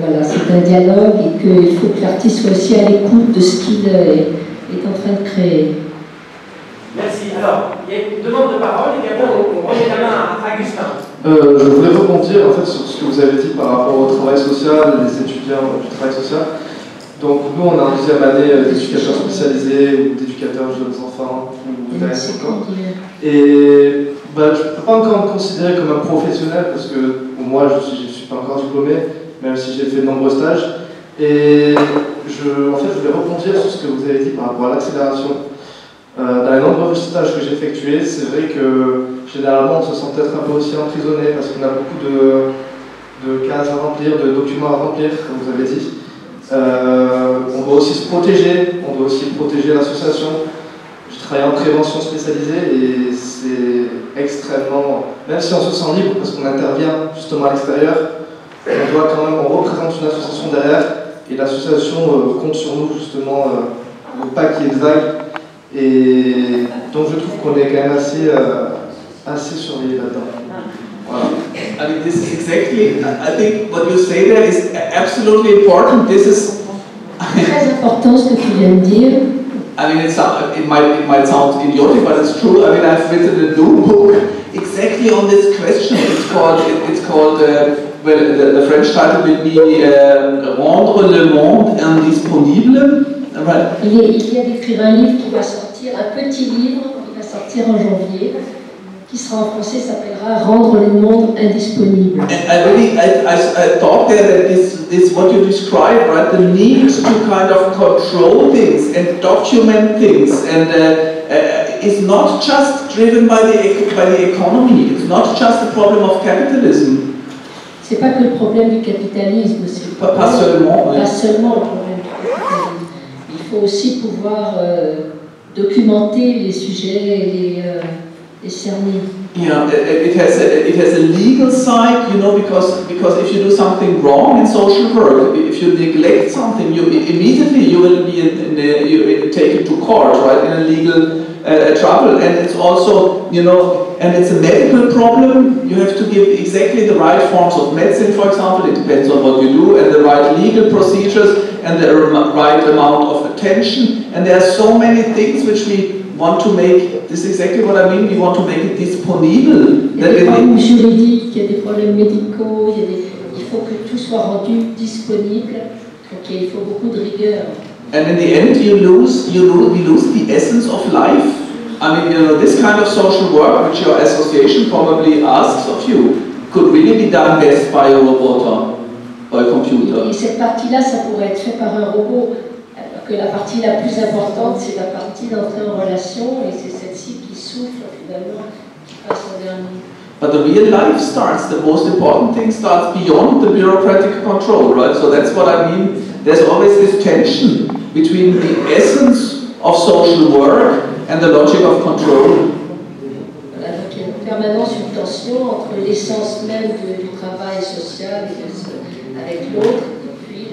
voilà, c'est un dialogue et qu'il faut que l'artiste soit aussi à l'écoute de ce qu'il est en train de créer. Merci. Alors, il y a une demande de parole et après on remet la main à Augustin. Je voulais rebondir en fait sur ce que vous avez dit par rapport au travail social, les étudiants du travail social. Donc nous on a en deuxième année d'éducateurs spécialisés ou d'éducateurs jeunes enfants ou d'adolescents. Et je ne peux pas encore me considérer comme un professionnel parce que moi je ne suis pas encore diplômé, même si j'ai fait de nombreux stages. Et je voulais rebondir sur ce que vous avez dit par rapport à l'accélération. Dans les nombreux stages que j'ai effectués, c'est vrai que généralement on se sent peut-être un peu aussi emprisonné parce qu'on a beaucoup de cases à remplir, de documents à remplir, comme vous avez dit. On doit aussi se protéger, on doit aussi protéger l'association. Je travaille en prévention spécialisée et c'est extrêmement... Même si on se sent libre parce qu'on intervient justement à l'extérieur, on doit quand même, on représente une association derrière et l'association compte sur nous justement pour pas qu'il y ait de vagues. Et donc je trouve qu'on est quand même assez surveillé là-dedans. Voilà. I mean, this is exactly, I think what you say there is absolutely important. This is très important ce que tu viens de dire. I mean, it might sound idiotic, but it's true. I mean, I've written a new book exactly on this question. It's called well, the French title will be Rendre le monde indisponible. Right. Il vient d'écrire un livre qui va sortir, un petit livre qui va sortir en janvier, qui sera en français, s'appellera Rendre le monde indisponible. And I thought there that this what you described, right? The need to kind of control things and document things, and is not just driven by the economy. It's not just a problem of capitalism. C'est pas que le problème du capitalisme, c'est pas seulement le problème du capitalisme. Il faut aussi pouvoir documenter les sujets et les cerner. Yeah, it has a legal side, you know, because if you do something wrong in social work, if you neglect something, you will be taken to court, right, in a legal trouble. And it's also, you know, and it's a medical problem. You have to give exactly the right forms of medicine, for example. It depends on what you do, and the right legal procedures and the right amount of attention. And there are so many things which we want to make. This is exactly what I mean. We want to make it disponible. Il y a des problèmes juridiques, il y a des problèmes médicaux, il faut que tout soit rendu disponible. Donc il faut beaucoup de rigueur. And in the end, we lose the essence of life. I mean, you know, this kind of social work, which your association probably asks of you, could really be done best by a robot or by a computer. Et cette partie-là, ça pourrait être fait par un robot. Alors que la partie la plus importante, c'est la partie d'entrer en relation, et c'est celle-ci qui souffle finalement, qui passe en dernier. But the real life starts, the most important thing starts beyond the bureaucratic control, right? So that's what I mean. There's always this tension between the essence of social work and the logic of control. Voilà, donc il y a une permanence, une tension entre l'essence même du travail social avec l'autre, et puis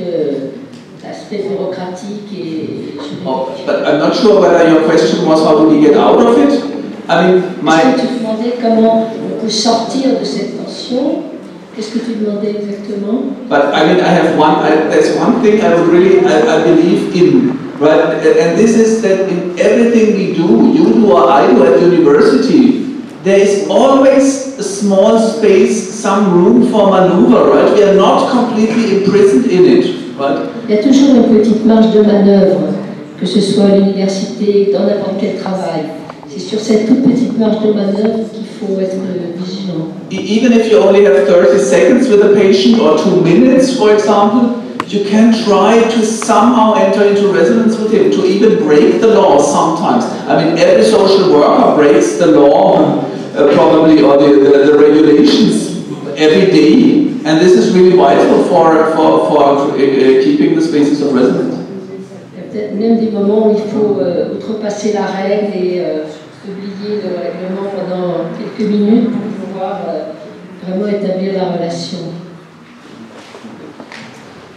l'aspect bureaucratique et juridique. Oh, but I'm not sure whether your question was how do we get out of it. I mean, Est-ce que tu demandais comment on peut sortir de cette tension? Qu'est-ce que tu demandais exactement? But I mean, there's one thing I would really, I believe in, right? And this is that in everything we do, you do or I do at university, there is always a small space, some room for maneuver, right? We are not completely imprisoned in it, right? Il y a toujours une petite marge de manœuvre, que ce soit à l'université, dans n'importe quel travail. C'est sur cette toute petite marge de manœuvre qu'il faut être vigilant. Even if you only have 30 seconds with a patient or 2 minutes, for example, you can try to somehow enter into resonance with him, to even break the law sometimes. I mean, every social worker breaks the law, probably, or the regulations every day, and this is really vital for keeping the spaces of resonance. Il y a peut-être même des moments où il faut outrepasser la règle et oublier le règlement pendant quelques minutes pour pouvoir vraiment établir la relation.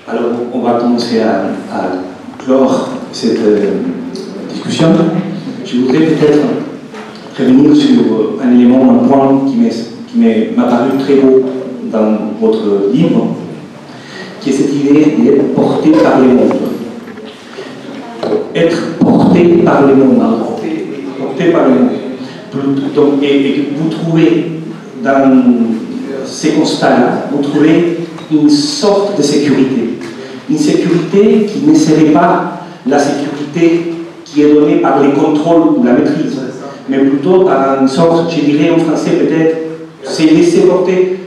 Alors, on va commencer à clore cette discussion. Je voudrais peut-être revenir sur un élément, un point qui m'a paru très beau dans votre livre, qui est cette idée d'être porté par le monde. Être porté par le monde. Porté par le monde. Et que vous trouvez dans ces constats-là, vous trouvez une sorte de sécurité. Une sécurité qui ne serait pas la sécurité qui est donnée par les contrôles ou la maîtrise, mais plutôt par une sorte, je dirais en français peut-être, c'est laisser porter,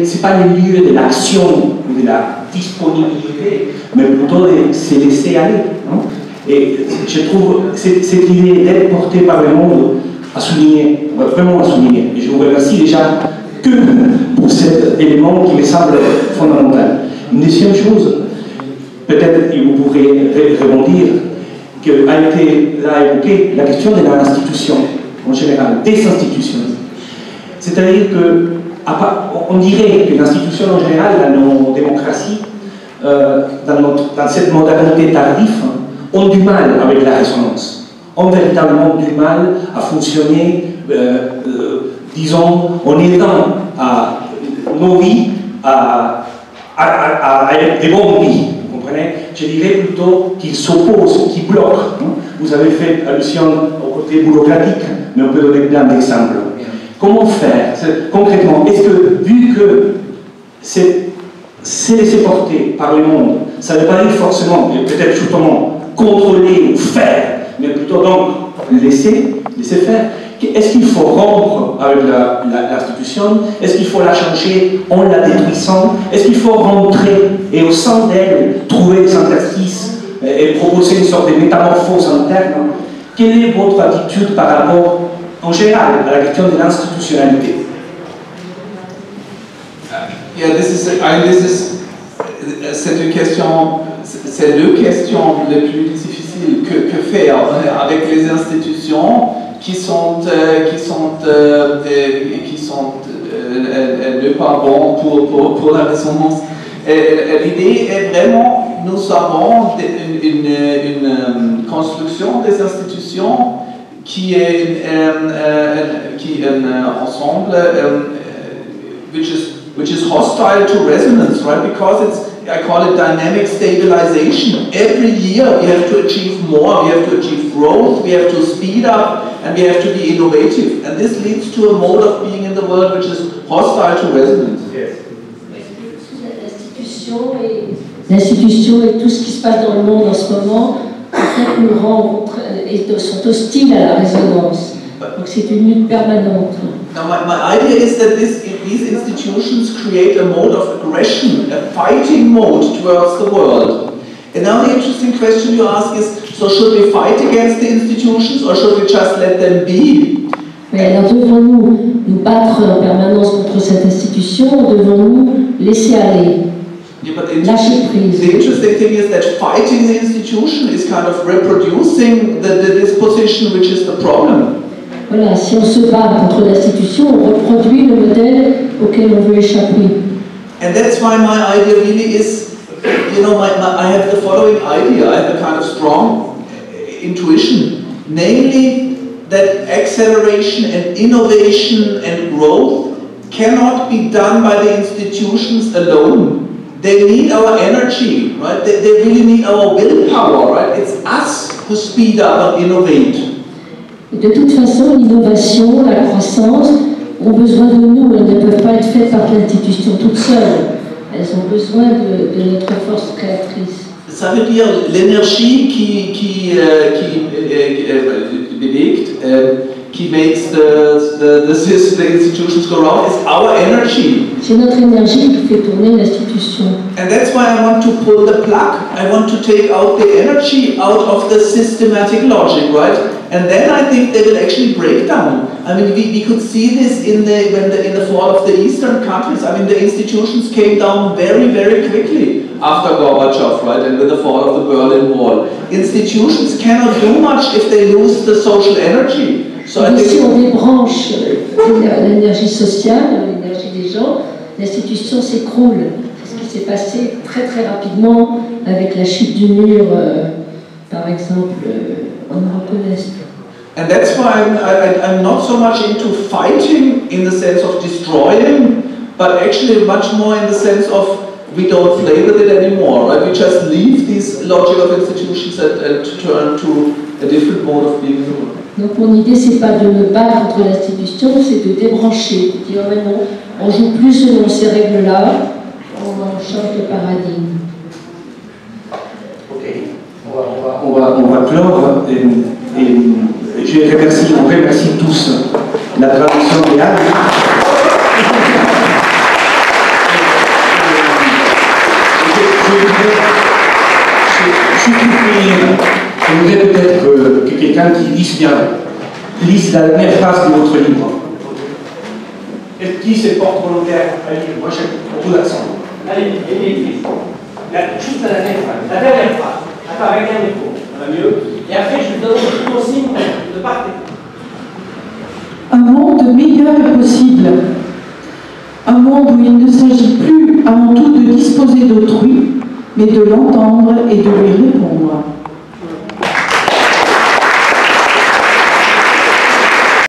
c'est pas le lieu de l'action ou de la disponibilité, mais plutôt de se laisser aller. Non? Et je trouve cette idée d'être porté par le monde à souligner, vraiment à souligner. Et je vous remercie déjà que pour cet élément qui me semble fondamental. Une deuxième chose, peut-être que vous pourrez rebondir, qu'a été là évoquée la question de l'institution en général, des institutions. C'est-à-dire qu'on dirait que l'institution en général, dans nos démocraties, dans cette modernité tardive, ont du mal avec la résonance, ont véritablement du mal à fonctionner, disons, en aidant à nos vies à des bonnes vies. Vous comprenez? Je dirais plutôt qu'ils s'opposent, qu'ils bloquent. Vous avez fait allusion au côté bureaucratique, mais on peut donner plein d'exemples. Comment faire concrètement? Est-ce que, vu que c'est laissé porter par le monde, ça ne veut pas dire forcément, et peut-être justement, contrôler ou faire, mais plutôt donc laisser faire. Est-ce qu'il faut rompre avec l'institution? Est-ce qu'il faut la changer en la détruisant? Est-ce qu'il faut rentrer et au sein d'elle trouver des interstices et proposer une sorte de métamorphose interne? Quelle est votre attitude par rapport, en général, à la question de l'institutionnalité? C'est une question, c'est deux questions les plus difficiles. Que faire avec les institutions qui sont pas bons pour la résonance. L'idée est vraiment, nous avons une construction des institutions qui est un ensemble which is hostile to resonance, right? Because I call it dynamic stabilization. Every year we have to achieve more, we have to achieve growth, we have to speed up, and we have to be innovative. And this leads to a mode of being in the world which is hostile to resonance. Yes. L'institution et tout ce qui se passe dans le monde en ce moment, en fait, nous sont hostiles à la résonance. Donc c'est une lutte permanente. Now my idea is that these institutions create a mode of aggression, a fighting mode towards the world. And now the interesting question you ask is, so should we fight against the institutions or should we just let them be? Mais alors devons-nous nous battre en permanence contre cette institution ou devons-nous laisser aller? Yeah, but the interesting thing is that fighting the institution is kind of reproducing the disposition which is the problem. Voilà, si on se bat contre l'institution, on reproduit le modèle auquel on veut échapper. And that's why my idea really is, you know, I have the following idea, I have a kind of strong intuition, namely that acceleration and innovation and growth cannot be done by the institutions alone. They need our energy, right? They really need our willpower, right? It's us who speed up and innovate. Et de toute façon, l'innovation, la croissance ont besoin de nous. Elles ne peuvent pas être faites par l'institution toute seule. Elles ont besoin de notre force créatrice. Ça veut dire l'énergie qui bewegt, qui makes the institutions go round, is our energy. C'est notre énergie qui fait tourner l'institution. And that's why I want to pull the plug. I want to take out the energy out of the systematic logic, right? And then I think they will actually break down. I mean, we could see this in the fall of the Eastern countries. I mean, the institutions came down very, very quickly after Gorbachev, right? And with the fall of the Berlin Wall. Institutions cannot do much if they lose the social energy. So I think si on débranche l'énergie sociale, l'énergie des gens, l'institution s'écroule. C'est ce qui s'est passé très très rapidement avec la chute du mur, par exemple, en Europe de l'Est. And that's why I'm not so much into fighting in the sense of destroying, but actually much more in the sense of we don't play with it anymore, right? We just leave this logic of institutions and turn to a different mode of being human. Donc mon idée, c'est pas de me battre contre l'institution, c'est de débrancher, de dire mais non, on joue plus selon ces règles-là, on change de paradigme. Ok, on va clore et on remercie tous la traduction de Yann. Je voudrais peut-être que quelqu'un qui lise bien, lise la dernière phrase de votre livre. Et qui se porte volontaire à lire? Moi j'ai beaucoup d'accent. Allez, juste la dernière phrase. La dernière phrase. Attends, avec un micro, ça va mieux. Et après, je vous donne une consigne de partir. Un monde meilleur est possible. Un monde où il ne s'agit plus avant tout de disposer d'autrui, mais de l'entendre et de lui répondre.